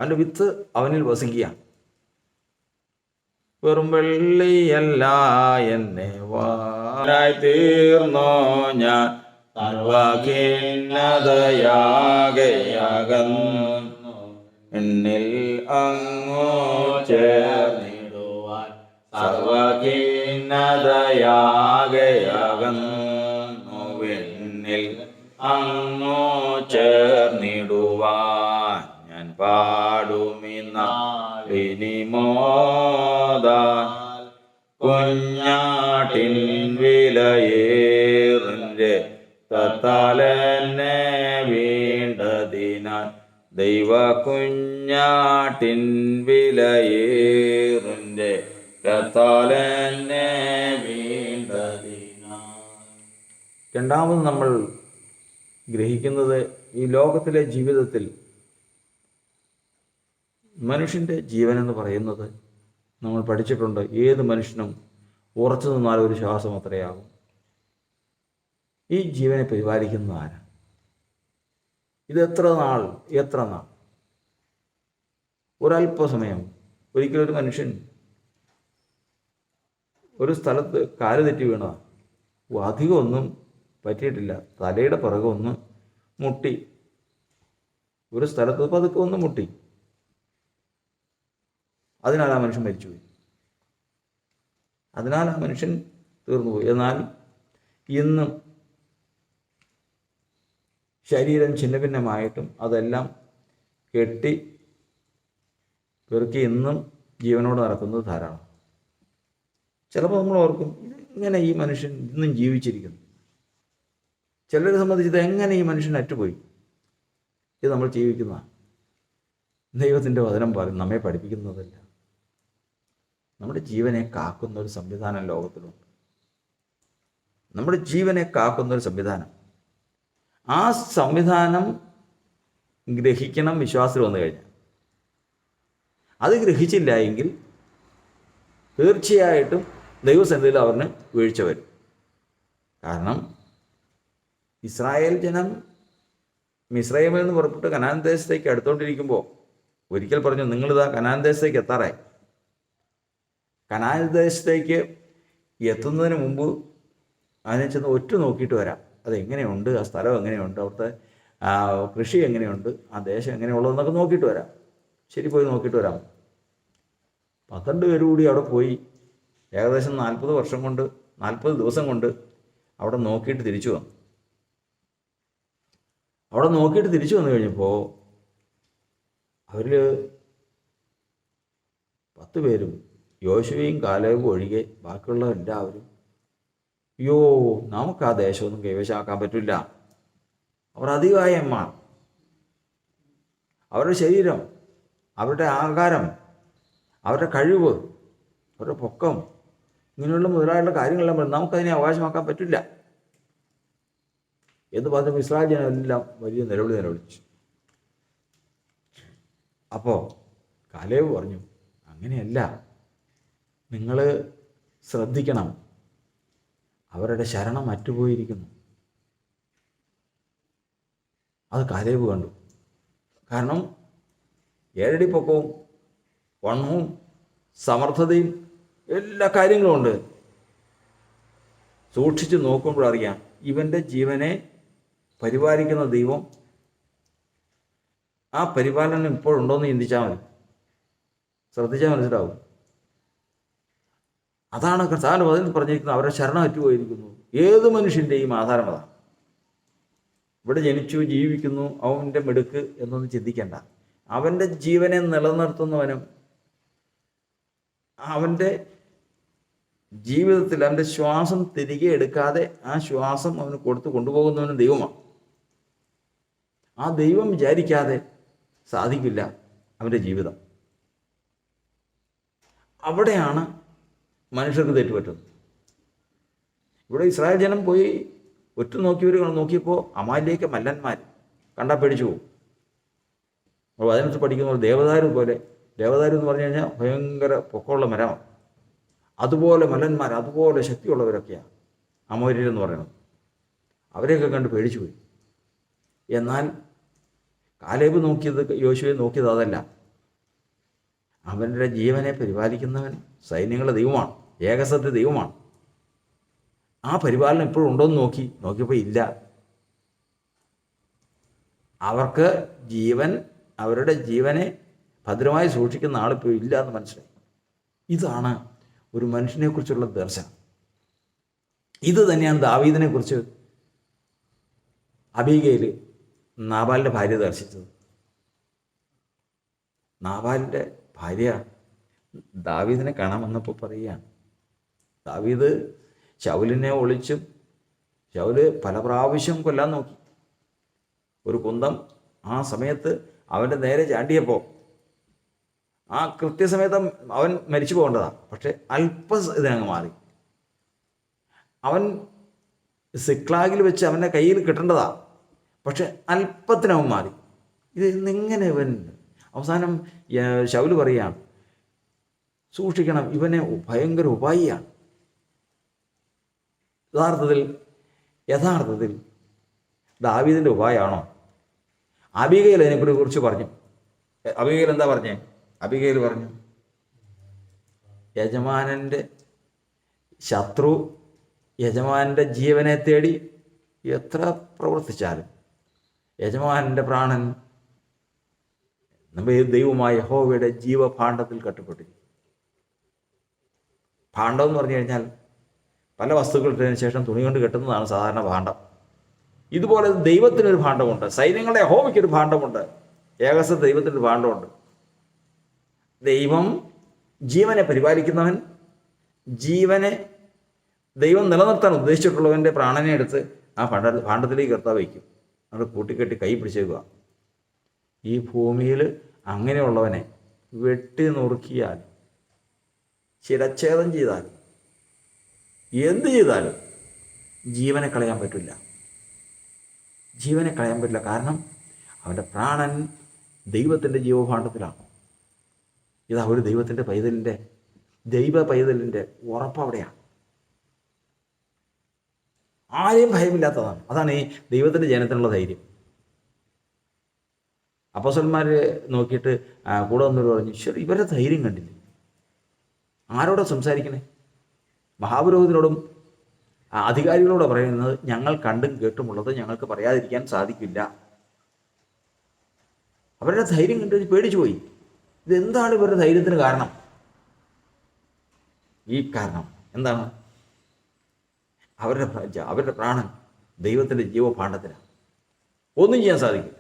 അവൻ്റെ വിത്ത് അവനിൽ വസിക്കുകയാണ്. വെറും വെള്ളിയല്ല എന്നെ വാനായി തീർന്നോ ഞാൻ, സർവഖിന്നതയാകെയകന്നു എന്നിൽ അങ്ങോ ചേർന്നിടുവാൻ, സർവഖിന്നതയാകെയകന്നു എന്നിൽ അങ്ങോ ചേർന്നിടുവാൻ. ഞാൻ പാടുമിന്നാളിനി മോദാൻ, കുഞ്ഞാട്ടിൻ വിലയേറിൻ്റെ തത്താലെന്നെ വീണ്ടതിനാൽ, ദൈവ കുഞ്ഞാട്ടിൻ വിലയേറിൻ്റെ തത്താലെന്നെ വീണ്ടതിനാൽ. രണ്ടാമത് നമ്മൾ ഗ്രഹിക്കുന്നത്, ഈ ലോകത്തിലെ ജീവിതത്തിൽ മനുഷ്യൻ്റെ ജീവൻ എന്ന് പറയുന്നത് നമ്മൾ പഠിച്ചിട്ടുണ്ട്. ഏത് മനുഷ്യനും ഉറച്ചു നിന്നാൽ ഒരു ശ്വാസം അത്രയാകും. ഈ ജീവനെ പരിപാലിക്കുന്നത് ആരാണ്? ഇത് എത്ര നാൾ ഒരല്പസമയം. ഒരിക്കലൊരു മനുഷ്യൻ ഒരു സ്ഥലത്ത് കാല് തെറ്റി വീണതാണ്. അധികം ഒന്നും പറ്റിയിട്ടില്ല, തലയുടെ പിറകെ ഒന്ന് മുട്ടി, ഒരു സ്ഥലത്ത് പതുക്കെ ഒന്ന് മുട്ടി. അതിനാൽ ആ മനുഷ്യൻ മരിച്ചുപോയി. അതിനാൽ ആ മനുഷ്യൻ തീർന്നുപോയി. എന്നാൽ ഇന്നും ശരീരം ഛിന്നഭിന്നമായിട്ടും അതെല്ലാം കെട്ടി പെറുക്കി ഇന്നും ജീവനോട് നടക്കുന്നത് ധാരാളം. ചിലപ്പോൾ നമ്മൾ ഓർക്കും, ഇങ്ങനെ ഈ മനുഷ്യൻ ഇന്നും ജീവിച്ചിരിക്കുന്നു. ചിലരെ സംബന്ധിച്ച് ഇതെങ്ങനെ ഈ മനുഷ്യൻ അറ്റുപോയി. ഇത് നമ്മൾ ജീവിക്കുന്നതാണ്. ദൈവത്തിൻ്റെ വചനം നമ്മെ പഠിപ്പിക്കുന്നതല്ല. നമ്മുടെ ജീവനെ കാക്കുന്ന ഒരു സംവിധാനം ലോകത്തിലുണ്ട്. നമ്മുടെ ജീവനെ കാക്കുന്ന ഒരു സംവിധാനം. ആ സംവിധാനം ഗ്രഹിക്കണം വിശ്വാസത്തിൽ വന്നു കഴിഞ്ഞാൽ. അത് ഗ്രഹിച്ചില്ല എങ്കിൽ തീർച്ചയായിട്ടും ദൈവസന്നിധിയിൽ അവന് വീഴ്ച വരും. കാരണം ഇസ്രായേൽ ജനം മിസ്രയീമിൽ നിന്ന് പുറപ്പെട്ട് കനാൻ ദേശത്തേക്ക് അടുത്തോണ്ടിരിക്കുമ്പോൾ ഒരിക്കൽ പറഞ്ഞു, നിങ്ങളിതാ കനാൻ ദേശത്തേക്ക് എത്താറായി. കനാൻ ദേശത്തേക്ക് എത്തുന്നതിന് മുമ്പ് അതിനെ ചെന്ന് ഒറ്റ നോക്കിയിട്ട് വരാം. അതെങ്ങനെയുണ്ട്, ആ സ്ഥലം എങ്ങനെയുണ്ട്, അവിടുത്തെ കൃഷി എങ്ങനെയുണ്ട്, ആ ദേശം എങ്ങനെയുള്ളതെന്നൊക്കെ നോക്കിയിട്ട് വരാം. ശരി, പോയി നോക്കിയിട്ട് വരാം. 12 പേര് കൂടി അവിടെ പോയി ഏകദേശം 40 ദിവസം കൊണ്ട് അവിടെ നോക്കിയിട്ട് തിരിച്ചു വന്നു. അവിടെ നോക്കിയിട്ട് തിരിച്ചു വന്നു കഴിഞ്ഞപ്പോൾ അവരിൽ 10 പേരും യോശുവയും കാലേബും ഒഴികെ ബാക്കിയുള്ള എല്ലാവരും, അയ്യോ നമുക്ക് ആ ദേശമൊന്നും കൈവശമാക്കാൻ പറ്റില്ല. അവർ അതികായന്മാർ. അവരുടെ ശരീരം, അവരുടെ ആകാരം, അവരുടെ കഴിവ്, അവരുടെ പൊക്കം, ഇങ്ങനെയുള്ള മുതലായുള്ള കാര്യങ്ങളെല്ലാം പറയും, നമുക്കതിനെ അവകാശമാക്കാൻ പറ്റില്ല എന്ന് പറഞ്ഞപ്പോൾ ഇസ്രായേൽ ജനം എല്ലാം വലിയ നിലവിളിച്ചു. അപ്പോൾ കാലേബ് പറഞ്ഞു, അങ്ങനെയല്ല, നിങ്ങൾ ശ്രദ്ധിക്കണം, അവരുടെ ശരണം അറ്റുപോയിരിക്കുന്നു. അത് കാലേബ് കണ്ടു. കാരണം 7 അടി പൊക്കവും വണ്ണവും സമർത്ഥതയും എല്ലാ കാര്യങ്ങളും ഉണ്ട്. സൂക്ഷിച്ച് നോക്കുമ്പോഴറിയാം ഇവൻ്റെ ജീവനെ പരിപാലിക്കുന്ന ദൈവം, ആ പരിപാലനം ഇപ്പോഴുണ്ടോയെന്ന് ചിന്തിച്ചാൽ മതി, ശ്രദ്ധിച്ചാൽ മനസ്സിലാവും. അതാണ് കർത്താവിൻ്റെ വചനത്തിൽ പറഞ്ഞിരിക്കുന്നത്, അവരുടെ ശരണം അറ്റുപോയിരിക്കുന്നു. ഏത് മനുഷ്യൻ്റെയും ആധാരം അതാണ്. ഇവിടെ ജനിച്ചു ജീവിക്കുന്നു, അവൻ്റെ മിടുക്ക് എന്നൊന്നും ചിന്തിക്കേണ്ട. അവൻ്റെ ജീവനെ നിലനിർത്തുന്നവനും അവൻ്റെ ജീവിതത്തിൽ അവൻ്റെ ശ്വാസം തിരികെ എടുക്കാതെ ആ ശ്വാസം അവന് കൊണ്ടുപോകുന്നവനും ദൈവമാണ്. ആ ദൈവം വിചാരിക്കാതെ സാധിക്കില്ല അവൻ്റെ ജീവിതം. അവിടെയാണ് മനുഷ്യർക്ക് തെറ്റുപറ്റുന്നത്. ഇവിടെ ഇസ്രായേൽ ജനം പോയി നോക്കിയപ്പോൾ അമാലിലേക്ക് മല്ലന്മാർ കണ്ടാൽ പേടിച്ചു പോകും. വചനത്തിൽ പഠിക്കുന്ന പോലെ ദേവദാരു എന്ന് പറഞ്ഞു കഴിഞ്ഞാൽ ഭയങ്കര പൊക്കമുള്ള മരമാണ്. അതുപോലെ മല്ലന്മാർ, അതുപോലെ ശക്തിയുള്ളവരൊക്കെയാണ് അമോര്യരെന്ന് പറയുന്നത്. അവരെയൊക്കെ കണ്ട് പേടിച്ചു പോയി. എന്നാൽ കാലേബ് യോശുവയെ നോക്കിയത് അതല്ല. അവൻ്റെ ജീവനെ പരിപാലിക്കുന്നവൻ സൈന്യങ്ങളുടെ ദൈവമാണ്, ഏകസത്യ ദൈവമാണ്. ആ പരിപാലനം ഇപ്പോഴും ഉണ്ടോയെന്ന് നോക്കിയപ്പോൾ ഇല്ല. അവരുടെ ജീവനെ ഭദ്രമായി സൂക്ഷിക്കുന്ന ആളിപ്പോൾ ഇല്ല എന്ന് മനസ്സിലായി. ഇതാണ് ഒരു മനുഷ്യനെക്കുറിച്ചുള്ള ദർശനം. ഇത് തന്നെയാണ് ദാവീദിനെക്കുറിച്ച് അബീഗയിൽ നാബാലിൻ്റെ ഭാര്യ ദർശിച്ചത്. നാബാലിൻ്റെ ഭാര്യ ദാവീദിനെ കാണാൻ വന്നപ്പോൾ പറയുകയാണ്, ദാവീദ് ശൗലിനെ ഒളിച്ചും ശൗല് പല പ്രാവശ്യം കൊല്ലാൻ നോക്കി. ഒരു കുന്തം ആ സമയത്ത് അവൻ്റെ നേരെ ചാണ്ടിയപ്പോൾ ആ കൃത്യസമയത്ത് അവൻ മരിച്ചു പോകേണ്ടതാണ്. പക്ഷെ ഇതിനങ്ങ് മാറി. അവൻ സിക്ലാഗിൽ വെച്ച് അവൻ്റെ കയ്യിൽ കിട്ടേണ്ടതാ, പക്ഷെ അല്പത്തിനവൻ മാറി. ഇതെങ്ങനെ ഇവൻ? അവസാനം ശൗല് പറയുകയാണ്, സൂക്ഷിക്കണം, ഇവനെ ഭയങ്കര ഉപായിയാണ്. യഥാർത്ഥത്തിൽ ദാവീദിൻ്റെ ഉപായാണോ? അബിഗയിൽ അതിനെക്കുറിച്ച് കുറിച്ച് പറഞ്ഞു. അബിഗയിൽ എന്താ പറഞ്ഞേ? അബിഗയിൽ പറഞ്ഞു, യജമാനൻ്റെ ശത്രു യജമാനൻ്റെ ജീവനെ തേടി എത്ര പ്രവർത്തിച്ചാലും യജമാനൻ്റെ പ്രാണൻ ദൈവമായ യഹോവയുടെ ജീവഭാണ്ഡത്തിൽ കെട്ടപ്പെട്ടിരിക്കും. ഭാണ്ഡം എന്ന് പറഞ്ഞു കഴിഞ്ഞാൽ പല വസ്തുക്കളിട്ടതിന് ശേഷം തുണി കൊണ്ട് കെട്ടുന്നതാണ് സാധാരണ ഭാണ്ഡം. ഇതുപോലെ ദൈവത്തിനൊരു ഭാണ്ഡമുണ്ട്, സൈന്യങ്ങളുടെ യഹോവയ്ക്കൊരു ഭാണ്ഡമുണ്ട്, ഏകസ ദൈവത്തിനൊരു ഭാണ്ഡമുണ്ട്. ദൈവം ജീവനെ പരിപാലിക്കുന്നവൻ, ജീവനെ ദൈവം നിലനിർത്താൻ ഉദ്ദേശിച്ചിട്ടുള്ളവൻ്റെ പ്രാണനെ എടുത്ത് ആ ഭാണ്ഡത്തിലേക്ക് കർത്താവ് വയ്ക്കും. അവിടെ കൂട്ടിക്കെട്ടി കൈ പിടിച്ചേക്കുക. ഈ ഭൂമിയിൽ അങ്ങനെയുള്ളവനെ വെട്ടി നുറുക്കിയാൽ, ശിരച്ഛേദം ചെയ്താൽ, എന്ത് ചെയ്താലും ജീവനെ കളയാൻ പറ്റില്ല. ജീവനെ കളയാൻ പറ്റില്ല. കാരണം അവൻ്റെ പ്രാണൻ ദൈവത്തിൻ്റെ ജീവഭാണ്ഡത്തിലാണ്. ഇതാ ഒരു ദൈവത്തിൻ്റെ പൈതലിൻ്റെ, ദൈവ പൈതലിൻ്റെ ഉറപ്പ് അവിടെയാണ്. ആരെയും ഭയമില്ലാത്തതാണ്. അതാണ് ഈ ദൈവത്തിൻ്റെ ജനത്തിനുള്ള ധൈര്യം. അപ്പോസ്തലന്മാർ നോക്കിയിട്ട് കൂടെ വന്നവർ പറഞ്ഞു, ശരി, ഇവരുടെ ധൈര്യം കണ്ടില്ലേ? ആരോടാ സംസാരിക്കണേ? മഹാപുരോഹിതനോടും അധികാരികളോട് പറയുന്നത്, ഞങ്ങൾ കണ്ടും കേട്ടുമുള്ളത് ഞങ്ങൾക്ക് പറയാതിരിക്കാൻ സാധിക്കില്ല. അവരുടെ ധൈര്യം കണ്ടു പേടിച്ചു പോയി. ഇതെന്താണ് ഇവരുടെ ധൈര്യത്തിന് കാരണം? ഈ കാരണം എന്താണ്? അവരുടെ പ്രാണൻ ദൈവത്തിൻ്റെ ജീവഭാണ്ഡത്തിലാണ്. ഒന്നും ചെയ്യാൻ സാധിക്കില്ല.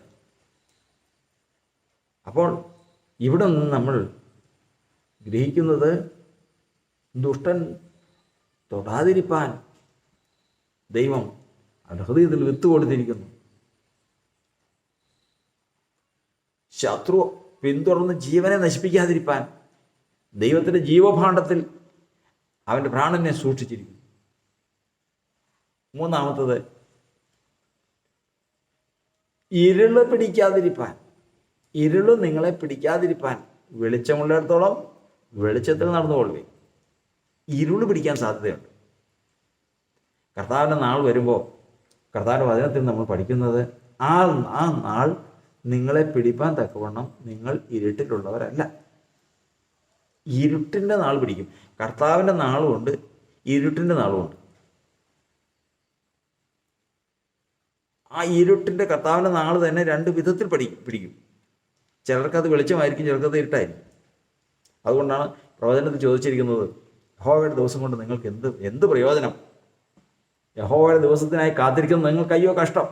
അപ്പോൾ ഇവിടെ നിന്ന് നമ്മൾ ഗ്രഹിക്കുന്നത്, ദുഷ്ടൻ തൊടാതിരിപ്പാൻ ദൈവം അവരുടെ ഹൃദയത്തിൽ വിത്ത് കൊടുത്തിരിക്കുന്നു. ശത്രു പിന്തുടർന്ന് ജീവനെ നശിപ്പിക്കാതിരിപ്പാൻ ദൈവത്തിൻ്റെ ജീവഭാണ്ഡത്തിൽ അവൻ്റെ പ്രാണനെ സൂക്ഷിച്ചിരിക്കുന്നു. മൂന്നാമത്തത്, ഇരുള് പിടിക്കാതിരിപ്പാൻ, ഇരുള് നിങ്ങളെ പിടിക്കാതിരിപ്പാൻ വെളിച്ചമുള്ളിടത്തോളം വെളിച്ചത്തിൽ നടന്നുകൊള്ളുവേ. ഇരുള് പിടിക്കാൻ സാധ്യതയുണ്ട്. കർത്താവിൻ്റെ നാൾ വരുമ്പോൾ കർത്താവിൻ്റെ വചനത്തിൽ നമ്മൾ പഠിക്കുന്നത്, ആ നാൾ നിങ്ങളെ പിടിപ്പാൻ തക്കവണ്ണം നിങ്ങൾ ഇരുട്ടിലുള്ളവരല്ല. ഇരുട്ടിൻ്റെ നാൾ പിടിക്കും. കർത്താവിൻ്റെ നാളുമുണ്ട്, ഇരുട്ടിൻ്റെ നാളുമുണ്ട്. ആ ഇരുട്ടിൻ്റെ കർത്താവിൻ്റെ നാൾ തന്നെ രണ്ട് വിധത്തിൽ പിടിക്കും. ചിലർക്കത് വെളിച്ചമായിരിക്കും, ചിലർക്കത് ഇരുട്ടായിരിക്കും. അതുകൊണ്ടാണ് പ്രവചനത്തിൽ ചോദിച്ചിരിക്കുന്നത്, യഹോവയുടെ ദിവസം കൊണ്ട് നിങ്ങൾക്ക് എന്ത് പ്രയോജനം? യഹോവയുടെ ദിവസത്തിനായി കാത്തിരിക്കുന്ന നിങ്ങൾക്ക് അയ്യോ കഷ്ടം.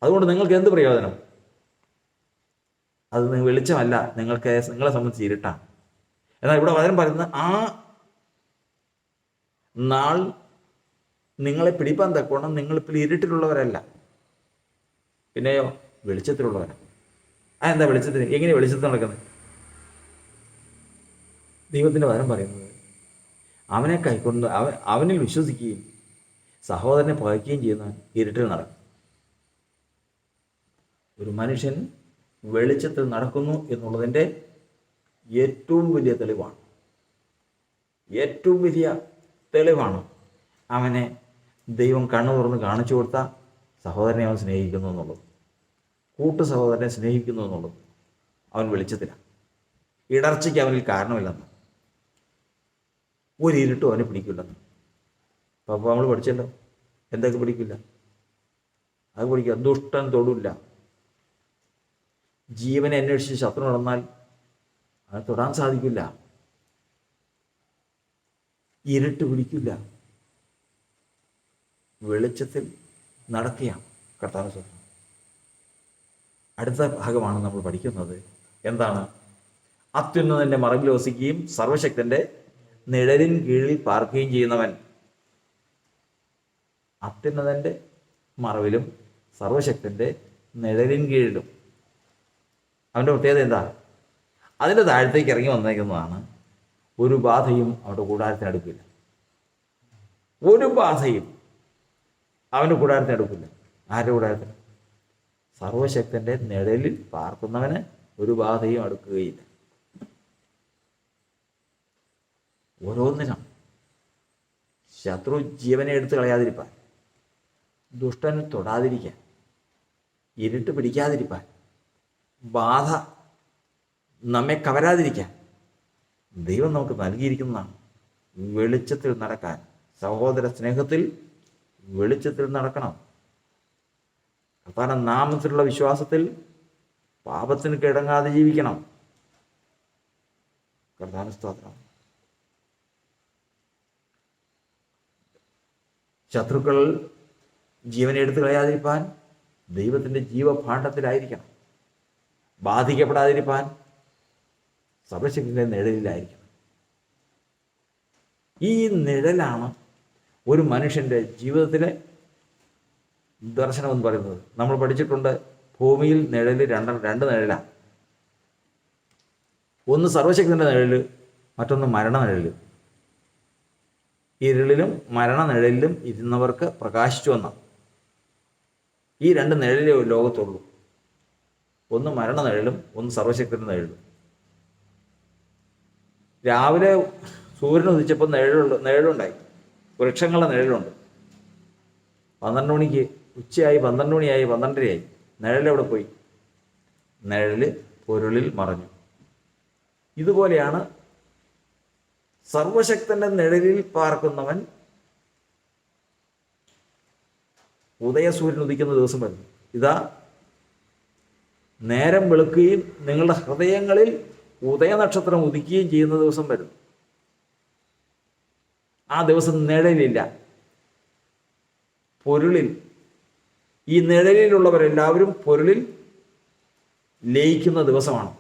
അതുകൊണ്ട് നിങ്ങൾക്ക് എന്ത് പ്രയോജനം? അത് വെളിച്ചമല്ല, നിങ്ങളെ സംബന്ധിച്ച് ഇരുട്ടാണ്. എന്നാൽ ഇവിടെ വചനം പറയുന്നത്, ആ നാൾ നിങ്ങളെ പിടിപ്പാൻ തക്കോണം നിങ്ങളിപ്പോൾ ഇരുട്ടിലുള്ളവരല്ല, പിന്നെയോ വെളിച്ചത്തിലുള്ളവരാണ്. അതെന്താ വെളിച്ചത്തിന്? എങ്ങനെ വെളിച്ചത്തിൽ നടക്കുന്നത്? ദൈവത്തിൻ്റെ വചനം പറയുന്നത്, അവനെ കൈക്കൊണ്ട് അവനിൽ വിശ്വസിക്കുകയും സഹോദരനെ പകയ്ക്കുകയും ചെയ്യുന്നവൻ ഇരുട്ടിൽ നടക്കും. ഒരു മനുഷ്യൻ വെളിച്ചത്തിൽ നടക്കുന്നു എന്നുള്ളതിൻ്റെ ഏറ്റവും വലിയ തെളിവാണ്. ഏറ്റവും വലിയ തെളിവാണ് അവനെ ദൈവം കണ്ണു തുറന്ന് കാണിച്ചു കൊടുത്ത സഹോദരനെ അവൻ സ്നേഹിക്കുന്നു എന്നുള്ളത്, കൂട്ടു സഹോദരനെ സ്നേഹിക്കുന്നു എന്നുള്ളത്. അവൻ വെളിച്ചത്തിലാണ്. ഇടർച്ചയ്ക്ക് അവനിൽ കാരണമില്ലെന്ന്, ഒരു ഇരുട്ടും അവനെ പിടിക്കില്ലെന്ന്. അപ്പോൾ നമ്മൾ പഠിച്ചല്ലോ, എന്തൊക്കെ പിടിക്കില്ല? അത് പിടിക്കുക. ദുഷ്ടൻ തൊടില്ല. ജീവനെ അന്വേഷിച്ച് ശത്രു നടന്നാൽ അത് തൊടാൻ സാധിക്കില്ല. ഇരുട്ട് പിടിക്കില്ല. വെളിച്ചത്തിൽ നടക്കുകയാണ് കർത്താവിന്റെ സ്വപ്നം. അടുത്ത ഭാഗമാണ് നമ്മൾ പഠിക്കുന്നത്. എന്താണ്? അത്യുന്നതന്റെ മറവിൽ വസിക്കുകയും സർവശക്തന്റെ നിഴലിൻ കീഴിൽ പാർക്കുകയും ചെയ്യുന്നവൻ. അത്യുന്നതന്റെ മറവിലും സർവശക്തന്റെ നിഴലിൻ കീഴിലും. അവൻ്റെ പ്രത്യേകത എന്താ? അതിൻ്റെ താഴത്തേക്ക് ഇറങ്ങി വന്നേക്കുന്നതാണ്. ഒരു ബാധയും അവൻ്റെ കൂടാരത്തിനടുക്കില്ല. ഒരു ബാധയും അവൻ്റെ കൂടാരത്തിനടുക്കില്ല. ആരുടെ കൂടാരത്തിന്? സർവശക്തന്റെ നിഴലിൽ പാർക്കുന്നവന് ഒരു ബാധയും അടുക്കുകയില്ല. ഓരോന്നിനും ശത്രു ജീവനെ എടുത്ത് കളയാതിരിക്കാൻ, ദുഷ്ടൻ തൊടാതിരിക്കാൻ, ഇരുട്ട് പിടിക്കാതിരിക്കാൻ, ബാധ നമ്മെ കവരാതിരിക്കാൻ ദൈവം നമുക്ക് നൽകിയിരിക്കുന്നതാണ്. വെളിച്ചത്തിൽ നടക്കാൻ, സഹോദര സ്നേഹത്തിൽ വെളിച്ചത്തിൽ നടക്കണം. കർത്താവിന്റെ നാമത്തിലുള്ള വിശ്വാസത്തിൽ പാപത്തിന് കിടങ്ങാതെ ജീവിക്കണം. കർത്താവിന് സ്തോത്രം. ശത്രുക്കൾ ജീവനെ എടുത്തു കളയാതിരിക്കാൻ ദൈവത്തിൻ്റെ ജീവഭാണ്ഡത്തിലായിരിക്കണം. ബാധിക്കപ്പെടാതിരിക്കാൻ സർവശക്തിയുടെ നിഴലിലായിരിക്കണം. ഈ നിഴലാണ് ഒരു മനുഷ്യൻ്റെ ജീവിതത്തിലെ ദർശനം എന്ന് പറയുന്നത്. നമ്മൾ പഠിച്ചിട്ടുണ്ട്, ഭൂമിയിൽ നിഴല് രണ്ട് നിഴലാണ്. ഒന്ന് സർവശക്തിൻ്റെ നിഴല്, മറ്റൊന്ന് മരണനിഴല്. ഇരുളിലും മരണനിഴലിലും ഇരുന്നവർക്ക് പ്രകാശിച്ചു വന്ന ഈ രണ്ട് നിഴലേ ലോകത്തുള്ളൂ. ഒന്ന് മരണനിഴലും ഒന്ന് സർവശക്തിൻ്റെ നിഴലും. രാവിലെ സൂര്യൻ ഉദിച്ചപ്പോൾ നിഴലുണ്ടായി, വൃക്ഷങ്ങളുടെ നിഴലുണ്ട്. 12 മണിക്ക് ഉച്ചയായി, 12 മണിയായി, 12:30ആയി, നിഴലെവിടെ പോയി? നിഴല് പൊരുളിൽ മറഞ്ഞു. ഇതുപോലെയാണ് സർവശക്തന്റെ നിഴലിൽ പാർക്കുന്നവൻ ഉദയസൂര്യൻ ഉദിക്കുന്ന ദിവസം വരുന്നു. ഇതാ നേരം വെളുക്കുകയും നിങ്ങളുടെ ഹൃദയങ്ങളിൽ ഉദയനക്ഷത്രം ഉദിക്കുകയും ചെയ്യുന്ന ദിവസം വരുന്നു. ആ ദിവസം നിഴലില്ല, പൊരുളിൽ. ഈ നിഴലിലുള്ളവരെല്ലാവരും പൊരുളിൽ ലയിക്കുന്ന ദിവസമാണ്.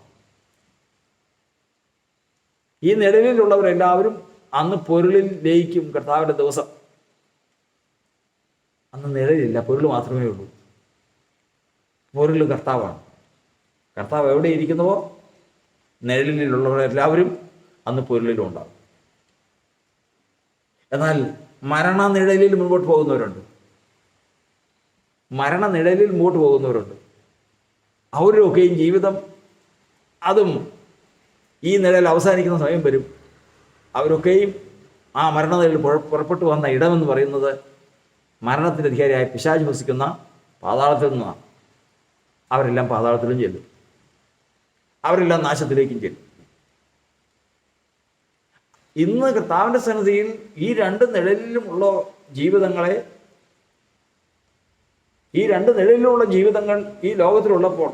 ഈ നിഴലിലുള്ളവരെല്ലാവരും അന്ന് പൊരുളിൽ ലയിക്കും. കർത്താവിൻ്റെ ദിവസം. അന്ന് നിഴലില്ല, പൊരുൾ മാത്രമേ ഉള്ളൂ. പൊരുൾ കർത്താവാണ്. കർത്താവ് എവിടെ ഇരിക്കുന്നുവോ നിഴലിലുള്ളവരെല്ലാവരും അന്ന് പൊരുളിലും ഉണ്ടാകും. എന്നാൽ മരണനിഴലിൽ മുമ്പോട്ട് പോകുന്നവരുണ്ട്. മരണനിഴലിൽ മുമ്പോട്ട് പോകുന്നവരുണ്ട്. അവരൊക്കെയും ജീവിതം, അതും ഈ നിഴൽ അവസാനിക്കുന്ന സമയം വരും. അവരൊക്കെയും ആ മരണനിഴൽ പുറപ്പെട്ടു വന്ന ഇടമെന്ന് പറയുന്നത് മരണത്തിൻ്റെ അധികാരിയായ പിശാച് വസിക്കുന്ന പാതാളത്തിൽ നിന്നാണ്. അവരെല്ലാം പാതാളത്തിലും ചെല്ലും, അവരെല്ലാം നാശത്തിലേക്കും ചെല്ലും. ഇന്ന് കർത്താവിൻ്റെ സന്നിധിയിൽ ഈ രണ്ട് നിഴലിലുമുള്ള ജീവിതങ്ങളെ, ഈ രണ്ട് നിഴലിലുള്ള ജീവിതങ്ങൾ ഈ ലോകത്തിലുള്ളപ്പോൾ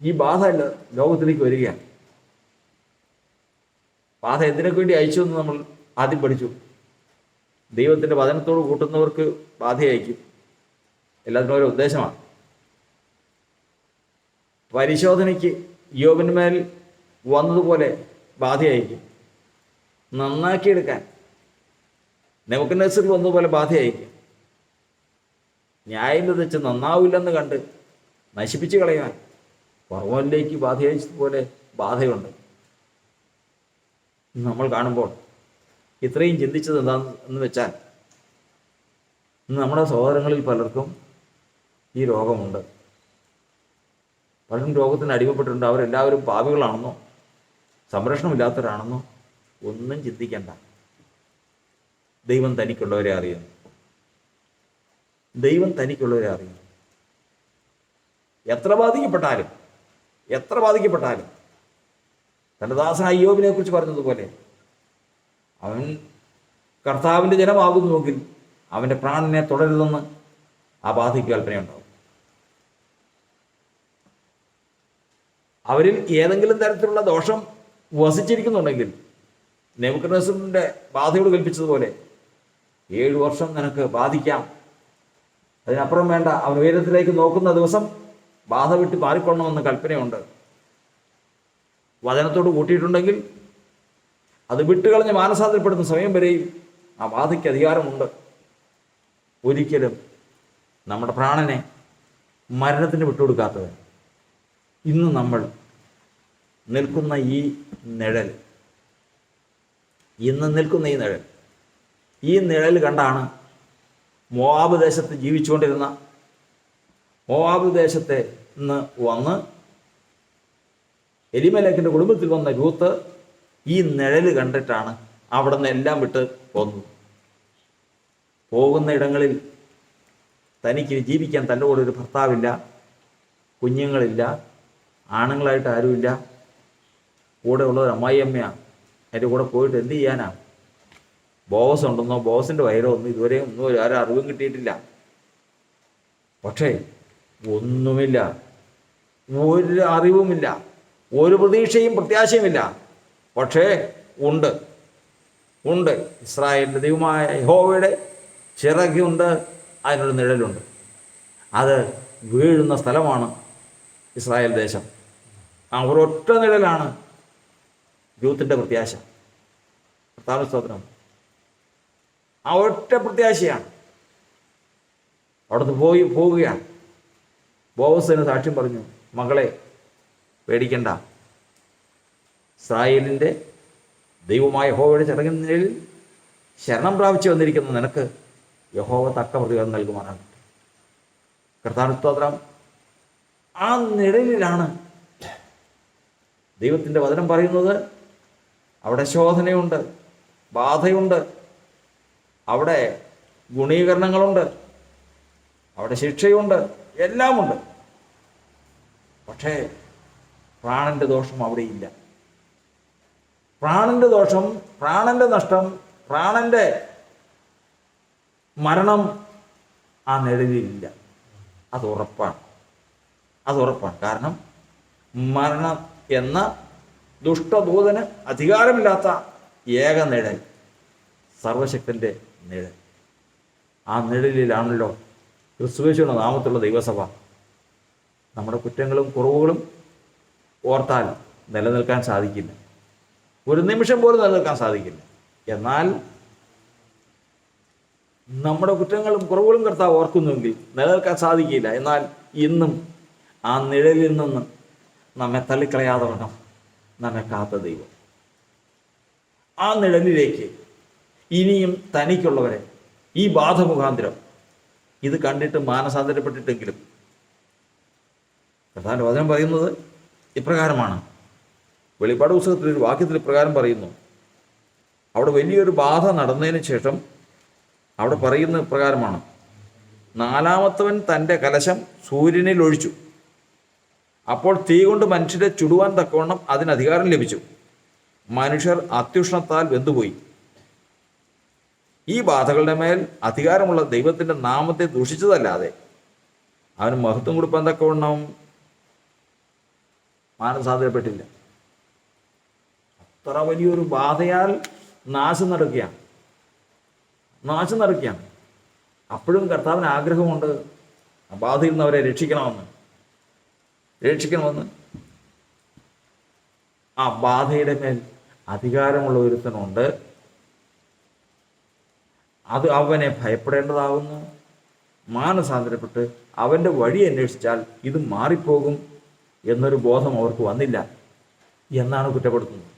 ഈ ബാധ ലോകത്തിലേക്ക് വരികയാണ്. ബാധ എന്തിനൊക്കെ വേണ്ടി അയച്ചു എന്ന് നമ്മൾ ആദ്യം പഠിച്ചു. ദൈവത്തിൻ്റെ വചനത്തോട് കൂട്ടുന്നവർക്ക് ബാധ അയക്കും. എല്ലാത്തിനും ഓരോ ഉദ്ദേശമാണ്. പരിശോധനയ്ക്ക് യോബിന്മേൽ വന്നതുപോലെ ബാധ അയക്കും. നന്നാക്കിയെടുക്കാൻ നെബൂഖദ്നേസറിൽ വന്നതുപോലെ ബാധ അയക്കും. ന്യായം വിധിച്ച് നന്നാവില്ലെന്ന് കണ്ട് നശിപ്പിച്ച് കളയാൻ ഫറവോനിലേക്ക് ബാധ അയച്ചതുപോലെ ബാധയുണ്ട്. നമ്മൾ കാണുമ്പോൾ ഇത്രയും ചിന്തിച്ചത് എന്താണെന്ന് വെച്ചാൽ, ഇന്ന് നമ്മുടെ സഹോദരങ്ങളിൽ പലർക്കും ഈ രോഗമുണ്ട്. പലരും രോഗത്തിന് അടിമപ്പെട്ടിട്ടുണ്ട്. അവരെല്ലാവരും പാപികളാണെന്നോ സംരക്ഷണമില്ലാത്തവരാണെന്നോ ഒന്നും ചിന്തിക്കേണ്ട. ദൈവം തനിക്കുള്ളവരെ അറിയുന്നു. ദൈവം തനിക്കുള്ളവരെ അറിയുന്നു. എത്ര ബാധിക്കപ്പെട്ടാലും തൻ്റെ ദാസനായ യോബിനെ കുറിച്ച് പറഞ്ഞതുപോലെ അവൻ കർത്താവിൻ്റെ ജനമാകുന്നുവെങ്കിൽ അവൻ്റെ പ്രാണനെ തുടരുതെന്ന് ആ ബാധയ്ക്ക് കൽപ്പനയുണ്ടാവും. അവരിൽ ഏതെങ്കിലും തരത്തിലുള്ള ദോഷം വസിച്ചിരിക്കുന്നുണ്ടെങ്കിൽ നെബൂഖദ്നേസറിന്റെ ബാധയോട് കൽപ്പിച്ചതുപോലെ 7 വർഷം നിനക്ക് ബാധിക്കാം, അതിനപ്പുറം വേണ്ട, അവൻ ഉയരത്തിലേക്ക് നോക്കുന്ന ദിവസം ബാധ വിട്ട് മാറിക്കൊള്ളണമെന്ന് കൽപ്പനയുണ്ട്. വചനത്തോട് കൂട്ടിയിട്ടുണ്ടെങ്കിൽ അത് വിട്ടുകളഞ്ഞ് മാനസാന്തരപ്പെടുന്ന സമയം വരെയും ആ ബാധയ്ക്ക് അധികാരമുണ്ട്. ഒരിക്കലും നമ്മുടെ പ്രാണനെ മരണത്തിന് വിട്ടുകൊടുക്കാത്തവൻ. ഇന്ന് നമ്മൾ നിൽക്കുന്ന ഈ നിഴൽ, ഈ നിഴൽ കണ്ടാണ് മോവാബ് ദേശത്ത് ജീവിച്ചുകൊണ്ടിരുന്ന, മോവാബ് ദേശത്തെ നിന്ന് വന്ന് എലിമേലെക്കിൻ്റെ കുടുംബത്തിൽ വന്ന രൂത്ത് ഈ നിഴൽ കണ്ടിട്ടാണ് അവിടെ നിന്ന് എല്ലാം വിട്ട് പോന്നത്. പോകുന്ന ഇടങ്ങളിൽ തനിക്ക് ജീവിക്കാൻ തൻ്റെ കൂടെ ഒരു ഭർത്താവില്ല, കുഞ്ഞുങ്ങളില്ല, ആണുങ്ങളായിട്ട് ആരുമില്ല, കൂടെ ഉള്ളത് അമ്മായിയമ്മയാണ്. അതിൻ്റെ കൂടെ പോയിട്ട് എന്ത് ചെയ്യാനാ? ബോസ് ഉണ്ടെന്നോ ബോസിൻ്റെ വയറോ ഒന്നും ഇതുവരെ ഒന്നും ആരും അറിവും കിട്ടിയിട്ടില്ല. പക്ഷേ ഒന്നുമില്ല, ഒരു അറിവുമില്ല, ഒരു പ്രതീക്ഷയും പ്രത്യാശയുമില്ല. പക്ഷേ ഉണ്ട്, ഇസ്രായേലിൻ്റെ ദൈവമായ യഹോവയുടെ ചിറകുണ്ട്, അതിനൊരു നിഴലുണ്ട്. അത് വീഴുന്ന സ്ഥലമാണ് ഇസ്രായേൽ ദേശം. ആ ഒരൊറ്റ നിഴലാണ് യൂത്തിൻ്റെ പ്രത്യാശ. കർത്താവിന്റെ സ്തോത്രം. ആ ഒറ്റ പ്രത്യാശയാണ്. അവിടുന്ന് പോവുകയാണ്. ബോവസിന് സാക്ഷ്യം പറഞ്ഞു, മകളെ പേടിക്കണ്ട, ഇസ്രായേലിൻ്റെ ദൈവമായ യഹോവയുടെ ചിറകിൻ നിഴലിൽ ശരണം പ്രാപിച്ചു വന്നിരിക്കുന്ന നിനക്ക് യഹോവ തക്ക പ്രതിഫലം നൽകുമാറാണ്. കർത്താവിന്റെ സ്തോത്രം. ആ നിഴലിലാണ് ദൈവത്തിൻ്റെ വചനം പറയുന്നത്. അവിടെ ശോധനയുണ്ട്, ബാധയുണ്ട്, അവിടെ ഗുണീകരണങ്ങളുണ്ട്, അവിടെ ശിക്ഷയുണ്ട്, എല്ലാമുണ്ട്. പക്ഷേ പ്രാണന്റെ ദോഷം അവിടെയില്ല. പ്രാണന്റെ ദോഷം, പ്രാണന്റെ നഷ്ടം, പ്രാണന്റെ മരണം ആ നിഴലിലില്ല. അത് ഉറപ്പാണ്. കാരണം മരണം എന്ന ദുഷ്ടദൂതന് അധികാരമില്ലാത്ത ഏക നിഴൽ സർവശക്തൻ്റെ നിഴൽ. ആ നിഴലിലാണല്ലോ ക്രിസ്തുയേശുവിന്റെ നാമത്തിലുള്ള ദൈവസഭ. നമ്മുടെ കുറ്റങ്ങളും കുറവുകളും ഓർത്താൽ നിലനിൽക്കാൻ സാധിക്കില്ല, ഒരു നിമിഷം പോലും നിലനിൽക്കാൻ സാധിക്കില്ല. എന്നാൽ നമ്മുടെ കുറ്റങ്ങളും കുറവുകളും കർത്താവ് ഓർക്കുന്നുവെങ്കിൽ നിലനിൽക്കാൻ സാധിക്കില്ല. എന്നാൽ ഇന്നും ആ നിഴലിൽ നിന്ന് നമ്മെ തള്ളിക്കളയാതെ വണ്ണം നമ്മെ കാത്ത ദൈവം, ആ നിഴലിലേക്ക് ഇനിയും തനിക്കുള്ളവരെ ഈ ബാധ മുഖാന്തരം ഇത് കണ്ടിട്ട് മാനസാന്തരപ്പെട്ടിട്ടെങ്കിലും, കർത്താവിന്റെ വചനം പറയുന്നത് ഇപ്രകാരമാണ്. വെളിപ്പാട് പുസ്തകത്തിൽ ഒരു വാക്യത്തിൽ ഇപ്രകാരം പറയുന്നു. അവിടെ വലിയൊരു ബാധ നടന്നതിന് ശേഷം അവിടെ പറയുന്ന ഇപ്രകാരമാണ്: നാലാമത്തവൻ തൻ്റെ കലശം സൂര്യനിൽ ഒഴിച്ചു. അപ്പോൾ തീ കൊണ്ട് മനുഷ്യരെ ചുടുവാൻ തക്കവണ്ണം അതിന് അധികാരം ലഭിച്ചു. മനുഷ്യർ അത്യുഷ്ണത്താൽ വെന്തുപോയി. ഈ ബാധകളുടെ മേൽ അധികാരമുള്ള ദൈവത്തിൻ്റെ നാമത്തെ ദൂഷിച്ചതല്ലാതെ അവന് മഹത്വം കൊടുപ്പാൻ തക്കവണ്ണം മാനസാന്തരപ്പെട്ടില്ല. അത്ര വലിയൊരു ബാധയാൽ നാശം നടക്കുകയാണ്. അപ്പോഴും കർത്താവിന് ആഗ്രഹമുണ്ട് ആ ബാധയിൽ നിന്ന് അവരെ രക്ഷിക്കണമെന്ന്. ആ ബാധയുടെ മേൽ അധികാരമുള്ള ഒരുത്തനുണ്ട്. അത് അവനെ ഭയപ്പെടേണ്ടതാകുന്നു. മാനസാന്തരപ്പെട്ട് അവൻ്റെ വഴി അന്വേഷിച്ചാൽ ഇത് മാറിപ്പോകും എന്നൊരു ബോധം അവർക്ക് വന്നില്ല എന്നാണ് കുറ്റപ്പെടുത്തുന്നത്.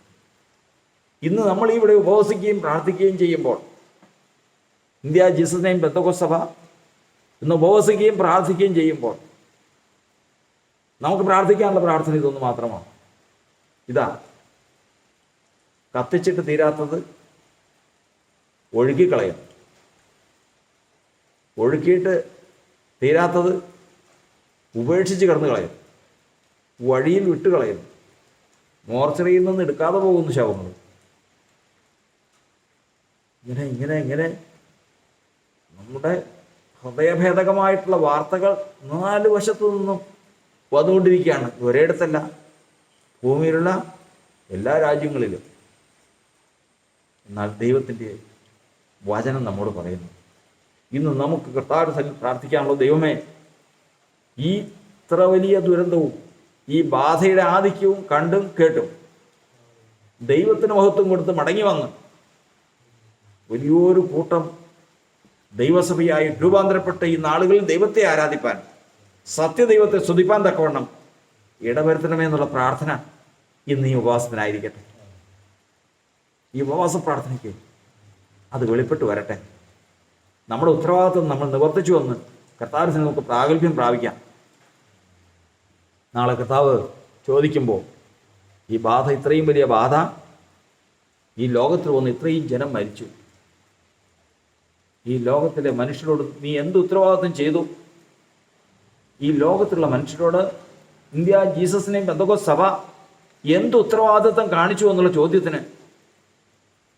ഇന്ന് നമ്മൾ ഇവിടെ ഉപവസിക്കുകയും പ്രാർത്ഥിക്കുകയും ചെയ്യുമ്പോൾ, ഇന്ത്യ ജീസസ് നെയിം പെന്തക്കോസ്ത് സഭ ഇന്ന് ഉപവസിക്കുകയും പ്രാർത്ഥിക്കുകയും ചെയ്യുമ്പോൾ നമുക്ക് പ്രാർത്ഥിക്കാനുള്ള പ്രാർത്ഥന ഇതൊന്നു മാത്രമാണ്. ഇതാ, കത്തിച്ചിട്ട് തീരാത്തത് ഒഴുക്കിക്കളയും, ഒഴുക്കിയിട്ട് തീരാത്തത് ഉപേക്ഷിച്ച് കിടന്നു കളയും, വഴിയിൽ വിട്ട് കളയും, മോർച്ചറിയിൽ നിന്ന് എടുക്കാതെ പോകുന്നു ശവങ്ങൾ. ഇങ്ങനെ നമ്മുടെ ഹൃദയഭേദകമായിട്ടുള്ള വാർത്തകൾ 4 വശത്തു നിന്നും വന്നുകൊണ്ടിരിക്കുകയാണ്. ഒരിടത്തല്ല, ഭൂമിയിലുള്ള എല്ലാ രാജ്യങ്ങളിലും. എന്നാൽ ദൈവത്തിൻ്റെ വചനം നമ്മോട് പറയുന്നു, ഇന്ന് നമുക്ക് കർത്താവിന്റെ പ്രാർത്ഥിക്കാനുള്ള ദൈവമേ, ഈ ഇത്ര വലിയ ദുരന്തവും ഈ ബാധയുടെ ആധിക്യവും കണ്ടും കേട്ടും ദൈവത്തിന് മഹത്വം കൊടുത്ത് മടങ്ങി വന്ന് വലിയൊരു കൂട്ടം ദൈവസഭയായി രൂപാന്തരപ്പെട്ട ഈ നാളുകളിൽ ദൈവത്തെ ആരാധിപ്പാൻ, സത്യദൈവത്തെ സ്തുതിപ്പാൻ തക്കവണ്ണം ഇടവരുത്തണമേ എന്നുള്ള പ്രാർത്ഥന ഇന്ന് ഈ ഉപവാസത്തിനായിരിക്കട്ടെ. ഈ ഉപവാസ പ്രാർത്ഥനയ്ക്ക് അത് വെളിപ്പെട്ട് വരട്ടെ. നമ്മുടെ ഉത്തരവാദിത്വം നമ്മൾ നിവർത്തിച്ചു വന്ന് കർത്താവിന് നമുക്ക് പ്രാഗൽഭ്യം പ്രാപിക്കാം. നാളെ കർത്താവ് ചോദിക്കുമ്പോൾ, ഈ ബാധ, ഇത്രയും വലിയ ബാധ ഈ ലോകത്തിൽ വന്ന് ഇത്രയും ജനം മരിച്ചു, ഈ ലോകത്തിലെ മനുഷ്യരോട് നീ എന്ത് ഉത്തരവാദിത്വം ചെയ്തു? ഈ ലോകത്തിലുള്ള മനുഷ്യരോട് ഇന്ത്യ ജീസസിനെയും പെന്തക്കോസ്ത് സഭ എന്ത് ഉത്തരവാദിത്വം കാണിച്ചു എന്നുള്ള ചോദ്യത്തിന്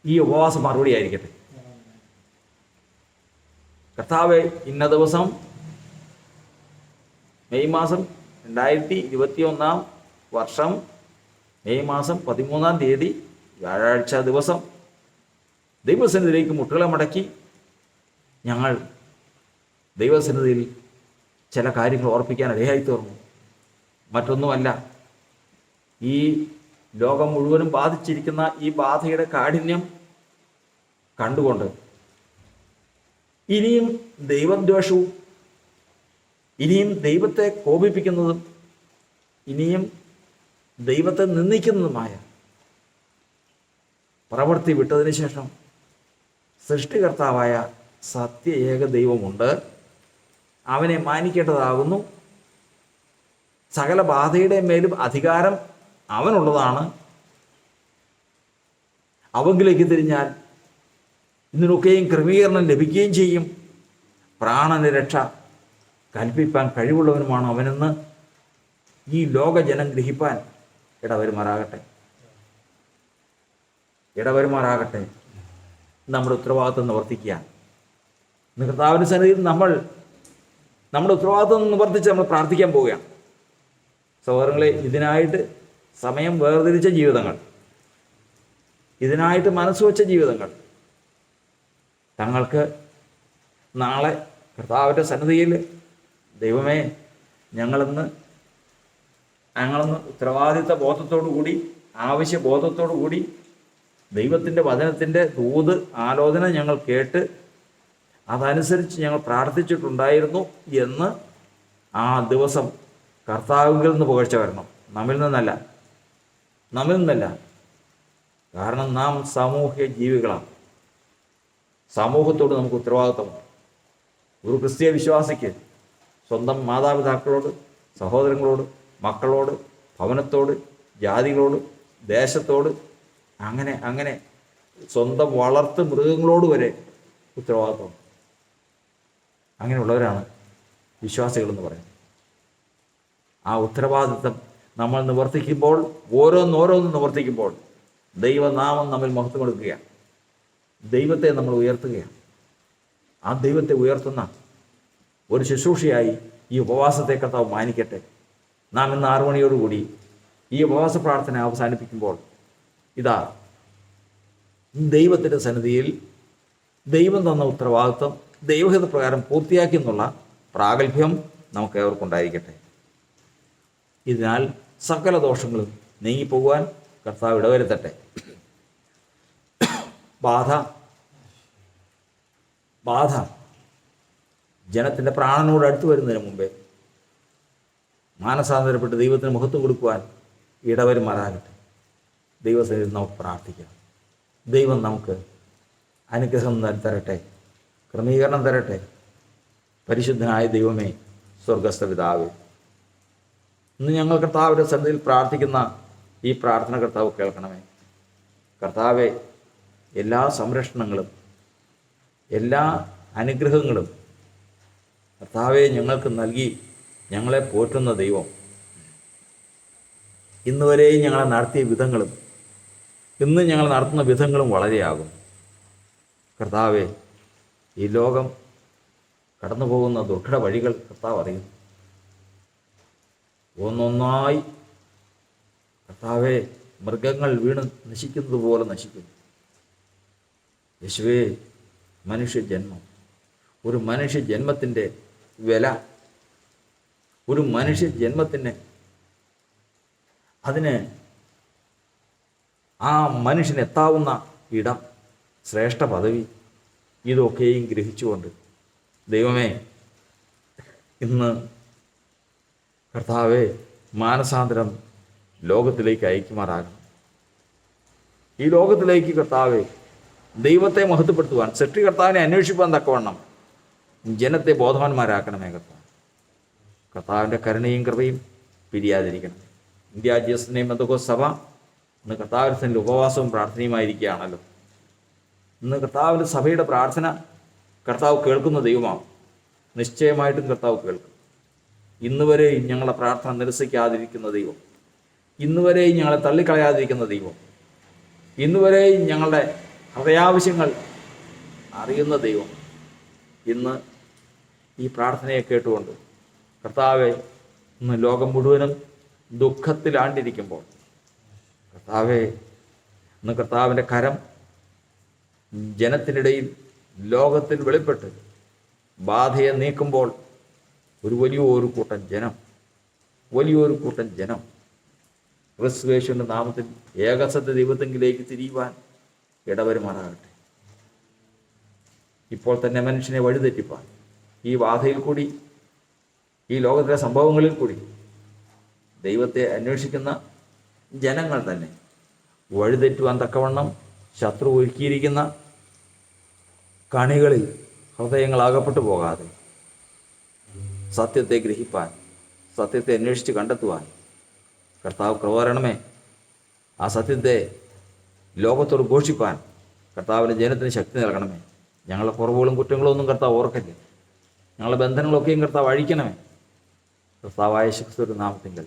ഈ ഉപവാസം മറുപടി ആയിരിക്കട്ടെ. കർത്താവേ, ഇന്ന ദിവസം മെയ് മാസം 2021 വർഷം മെയ് മാസം 13 വ്യാഴാഴ്ച ദിവസം ദൈവസന്നിധിയിലേക്ക് മുട്ടുകളെ മടക്കി ഞങ്ങൾ ദൈവസന്നിധിയിൽ ചില കാര്യങ്ങൾ ഓർപ്പിക്കാൻ ഇടയായി തീർന്നു. മറ്റൊന്നുമല്ല, ഈ ലോകം മുഴുവനും ബാധിച്ചിരിക്കുന്ന ഈ ബാധയുടെ കാഠിന്യം കണ്ടുകൊണ്ട് ഇനിയും ദൈവദ്വേഷവും, ഇനിയും ദൈവത്തെ കോപിപ്പിക്കുന്നതും, ഇനിയും ദൈവത്തെ നിന്ദിക്കുന്നതുമായ പ്രവൃത്തി വിട്ടതിന് ശേഷം സൃഷ്ടികർത്താവായ സത്യ ഏക ദൈവമുണ്ട്, അവനെ മാനിക്കേണ്ടതാകുന്നു. സകല ബാധയുടെ മേലും അധികാരം അവനുള്ളതാണ്. അവങ്കിലേക്ക് തിരിഞ്ഞാൽ ഇതിനൊക്കെയും ക്രമീകരണം ലഭിക്കുകയും ചെയ്യും. പ്രാണന് രക്ഷ കൽപ്പിപ്പാൻ കഴിവുള്ളവനുമാണ് അവനെന്ന് ഈ ലോകജനം ഗ്രഹിപ്പാൻ ഇടവരുമാറാകട്ടെ. നമ്മുടെ ഉത്തരവാദിത്വം നിവർത്തിക്കുക. കർത്താവിൻ്റെ സന്നിധിയിൽ നമ്മൾ നമ്മുടെ ഉത്തരവാദിത്വം നിവർത്തിച്ച് നമ്മൾ പ്രാർത്ഥിക്കാൻ പോവുകയാണ്. സഹോദരങ്ങളെ, ഇതിനായിട്ട് സമയം വേർതിരിച്ച ജീവിതങ്ങൾ, ഇതിനായിട്ട് മനസ്സുവെച്ച ജീവിതങ്ങൾ തങ്ങൾക്ക് നാളെ കർത്താവിൻ്റെ സന്നിധിയിൽ ദൈവമേ, ഞങ്ങളെന്ന് ഉത്തരവാദിത്ത ബോധത്തോടു കൂടി, ആവശ്യബോധത്തോടു കൂടി ദൈവത്തിൻ്റെ വചനത്തിൻ്റെ ദൂത് ആലോചന ഞങ്ങൾ കേട്ട് അതനുസരിച്ച് ഞങ്ങൾ പ്രാർത്ഥിച്ചിട്ടുണ്ടായിരുന്നു എന്ന് ആ ദിവസം കർത്താവിൽ നിന്ന് പുകഴ്ച വരണം. നമ്മിൽ നിന്നല്ല. കാരണം നാം സാമൂഹ്യ ജീവികളാണ്. സമൂഹത്തോട് നമുക്ക് ഉത്തരവാദിത്തമുണ്ട്. ഒരു ക്രിസ്തീയ വിശ്വാസിക്ക് സ്വന്തം മാതാപിതാക്കളോട്, സഹോദരങ്ങളോട്, മക്കളോട്, ഭവനത്തോട്, ജാതികളോട്, ദേശത്തോട്, അങ്ങനെ സ്വന്തം വളർത്ത് മൃഗങ്ങളോട് വരെ ഉത്തരവാദിത്വം. അങ്ങനെയുള്ളവരാണ് വിശ്വാസികളെന്ന് പറയുന്നത്. ആ ഉത്തരവാദിത്വം നമ്മൾ നിവർത്തിക്കുമ്പോൾ, ഓരോന്നോരോന്ന് നിവർത്തിക്കുമ്പോൾ ദൈവനാമം നമ്മിൽ മഹത്വം കൊടുക്കുകയാണ്. ദൈവത്തെ നമ്മൾ ഉയർത്തുകയാണ്. ആ ദൈവത്തെ ഉയർത്തുന്ന ഒരു ശുശ്രൂഷയായി ഈ ഉപവാസത്തെ കർത്താവ് മാനിക്കട്ടെ. നാം ഇന്ന് 6 മണിയോടുകൂടി ഈ ഉപവാസ പ്രാർത്ഥന അവസാനിപ്പിക്കുമ്പോൾ ഇതാ ദൈവത്തിൻ്റെ സന്നിധിയിൽ ദൈവം തന്ന ഉത്തരവാദിത്വം ദൈവഹിത പ്രകാരം പൂർത്തിയാക്കി എന്നുള്ള പ്രാഗൽഭ്യം നമുക്ക് ഏവർക്കുണ്ടായിരിക്കട്ടെ. ഇതിനാൽ സകല ദോഷങ്ങളും നീങ്ങിപ്പോകുവാൻ കർത്താവ് ഇടവരുത്തട്ടെ. ബാധ ജനത്തിൻ്റെ പ്രാണനോട് അടുത്ത് വരുന്നതിന് മുമ്പേ മാനസാന്തരപ്പെട്ട് ദൈവത്തിന് മഹത്വം കൊടുക്കുവാൻ ഇടവരുമാറാകട്ടെ. ദൈവസന്നിധിയിൽ നമുക്ക് പ്രാർത്ഥിക്കാം. ദൈവം നമുക്ക് അനുഗ്രഹം തരട്ടെ, ക്രമീകരണം തരട്ടെ. പരിശുദ്ധനായ ദൈവമേ, സ്വർഗസ്ഥ പിതാവേ, ഇന്ന് ഞങ്ങൾ കർത്താവിൻ്റെ സന്നിധിയിൽ പ്രാർത്ഥിക്കുന്ന ഈ പ്രാർത്ഥന കർത്താവ് കേൾക്കണമേ. കർത്താവെ, എല്ലാ സംരക്ഷണങ്ങളും എല്ലാ അനുഗ്രഹങ്ങളും കർത്താവെ ഞങ്ങൾക്ക് നൽകി ഞങ്ങളെ പോറ്റുന്ന ദൈവം, ഇന്നുവരെയും ഞങ്ങളെ നടത്തിയ വിധങ്ങളും ഇന്ന് ഞങ്ങൾ നടത്തുന്ന വിധങ്ങളും വളരെയാകും. കർത്താവെ, ഈ ലോകം കടന്നു പോകുന്ന ദുർഘട വഴികൾ കർത്താവ് അറിയുന്നു. ഒന്നൊന്നായി കർത്താവെ മൃഗങ്ങൾ വീണ് നശിക്കുന്നത് പോലെ നശിക്കുന്നു. യേശുവേ, മനുഷ്യജന്മം, ഒരു മനുഷ്യജന്മത്തിൻ്റെ വില, ഒരു മനുഷ്യജന്മത്തിന് അതിന് ആ മനുഷ്യനെത്താവുന്ന ഇടം, ശ്രേഷ്ഠ പദവി, ഇതൊക്കെയും ഗ്രഹിച്ചുകൊണ്ട് ദൈവമേ, ഇന്ന് കർത്താവെ മാനസാന്തരം ലോകത്തിലേക്ക് അയക്കുമാറാകണം. ഈ ലോകത്തിലേക്ക് കർത്താവെ ദൈവത്തെ മഹത്വപ്പെടുത്തുവാൻ, സൃഷ്ടികർത്താവിനെ അന്വേഷിപ്പാൻ തക്കവണ്ണം ജനത്തെ ബോധവാന്മാരാക്കണമേ. കർത്താവിൻ്റെ കരുണയും കൃപയും പിരിയാതിരിക്കണം. ഇന്ത്യ ജീസസിനെയും പെന്തക്കോസ്ത് സഭ ഇന്ന് കർത്താവിൻ്റെ ഉപവാസവും പ്രാർത്ഥനയുമായിരിക്കുകയാണല്ലോ. ഇന്ന് കർത്താവിൻ്റെ സഭയുടെ പ്രാർത്ഥന കർത്താവ് കേൾക്കുന്ന ദൈവമാണ്. നിശ്ചയമായിട്ടും കർത്താവ് കേൾക്കും. ഇന്നുവരെയും ഞങ്ങളുടെ പ്രാർത്ഥന നിരസിക്കാതിരിക്കുന്ന ദൈവം, ഇന്നുവരെയും ഞങ്ങളെ തള്ളിക്കളയാതിരിക്കുന്ന ദൈവം, ഇന്നുവരെയും ഞങ്ങളുടെ ഹൃദയാവശ്യങ്ങൾ അറിയുന്ന ദൈവം, ഇന്ന് ഈ പ്രാർത്ഥനയെ കേട്ടുകൊണ്ട് കർത്താവെ, ഇന്ന് ലോകം മുഴുവനും ദുഃഖത്തിലാണ്ടിരിക്കുമ്പോൾ കർത്താവെ, ഇന്ന് കർത്താവിൻ്റെ കരം ജനത്തിനിടയിൽ ലോകത്തിൽ വെളിപ്പെട്ട് ബാധയെ നീക്കുമ്പോൾ വലിയൊരു കൂട്ടം ജനം ക്രിസ്തുയേശുവിൻ്റെ നാമത്തിൽ ഏകസത്യ ദൈവത്തെങ്കിലേക്ക് തിരിയുവാൻ ഇടവരുമാറാകട്ടെ. ഇപ്പോൾ തന്നെ മനുഷ്യനെ വഴിതെറ്റിപ്പാൻ ഈ ബാധയിൽ കൂടി, ഈ ലോകത്തിലെ സംഭവങ്ങളിൽ കൂടി ദൈവത്തെ അന്വേഷിക്കുന്ന ജനങ്ങൾ തന്നെ വഴിതെറ്റുവാൻ തക്കവണ്ണം ശത്രു ഒരുക്കിയിരിക്കുന്ന കണികളിൽ ഹൃദയങ്ങൾ അകപ്പെട്ടു പോകാതെ സത്യത്തെ ഗ്രഹിപ്പാൻ, സത്യത്തെ അന്വേഷിച്ച് കണ്ടെത്തുവാൻ കർത്താവ് കൃപ തരണമേ. ആ സത്യത്തെ ലോകത്തോട് ഘോഷിപ്പാൻ കർത്താവിൻ്റെ ജനത്തിന് ശക്തി നൽകണമേ. ഞങ്ങളുടെ കുറവുകളും കുറ്റങ്ങളും ഒന്നും കർത്താവ് ഓർക്കല്ലേ. ഞങ്ങളുടെ ബന്ധനങ്ങളൊക്കെയും കർത്താവ് അഴിക്കണമേ. കർത്താവായ യേശുക്രിസ്തുവിന്റെ നാമത്തിങ്കൽ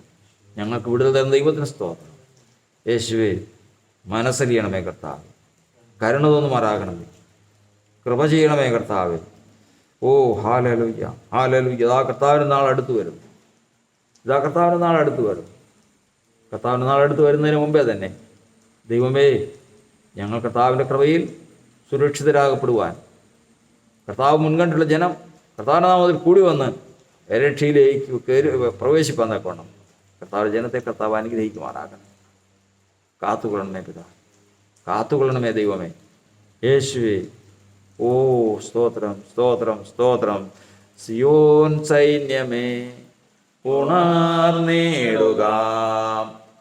ഞങ്ങൾക്ക് വിടുതൽ തരുന്ന ദൈവത്തിന് സ്തോത്രം. യേശുവേ, മനസ്സലിയണമേ കർത്താവ്, കരുണ തോന്നുമാറാകണമേ, കൃപ ചെയ്യണമേ കർത്താവേ. ഓ ഹല്ലേലൂയ, ഹല്ലേലൂയ. ഇതാ കർത്താവിൻ്റെ നാൾ അടുത്ത് വരും. കർത്താവിൻ്റെ നാൾ അടുത്ത് വരുന്നതിന് മുമ്പേ തന്നെ ദൈവമേ, ഞങ്ങൾ കർത്താവിൻ്റെ കൃപയിൽ സുരക്ഷിതരാകപ്പെടുവാൻ കർത്താവ് മുൻകണ്ടുള്ള ജനം കർത്താവിൻ്റെ നാമത്തിൽ കൂടി വന്ന് രക്ഷയിലേക്ക് പ്രവേശിപ്പാൻ തക്കവണ്ണം കർത്താവിൻ്റെ ജനത്തെ കർത്താവ് അനുഗ്രഹിക്കുമാറാകണം. കാത്തുകൊള്ളണമേ പിതാവേ, കാത്തുകൊള്ളണമേ ദൈവമേ. യേശുവേ, ഓ സ്തോത്രം, സ്തോത്രം, സ്തോത്രം. സിയോൻ സൈന്യമേ ഉണർന്നിടുക,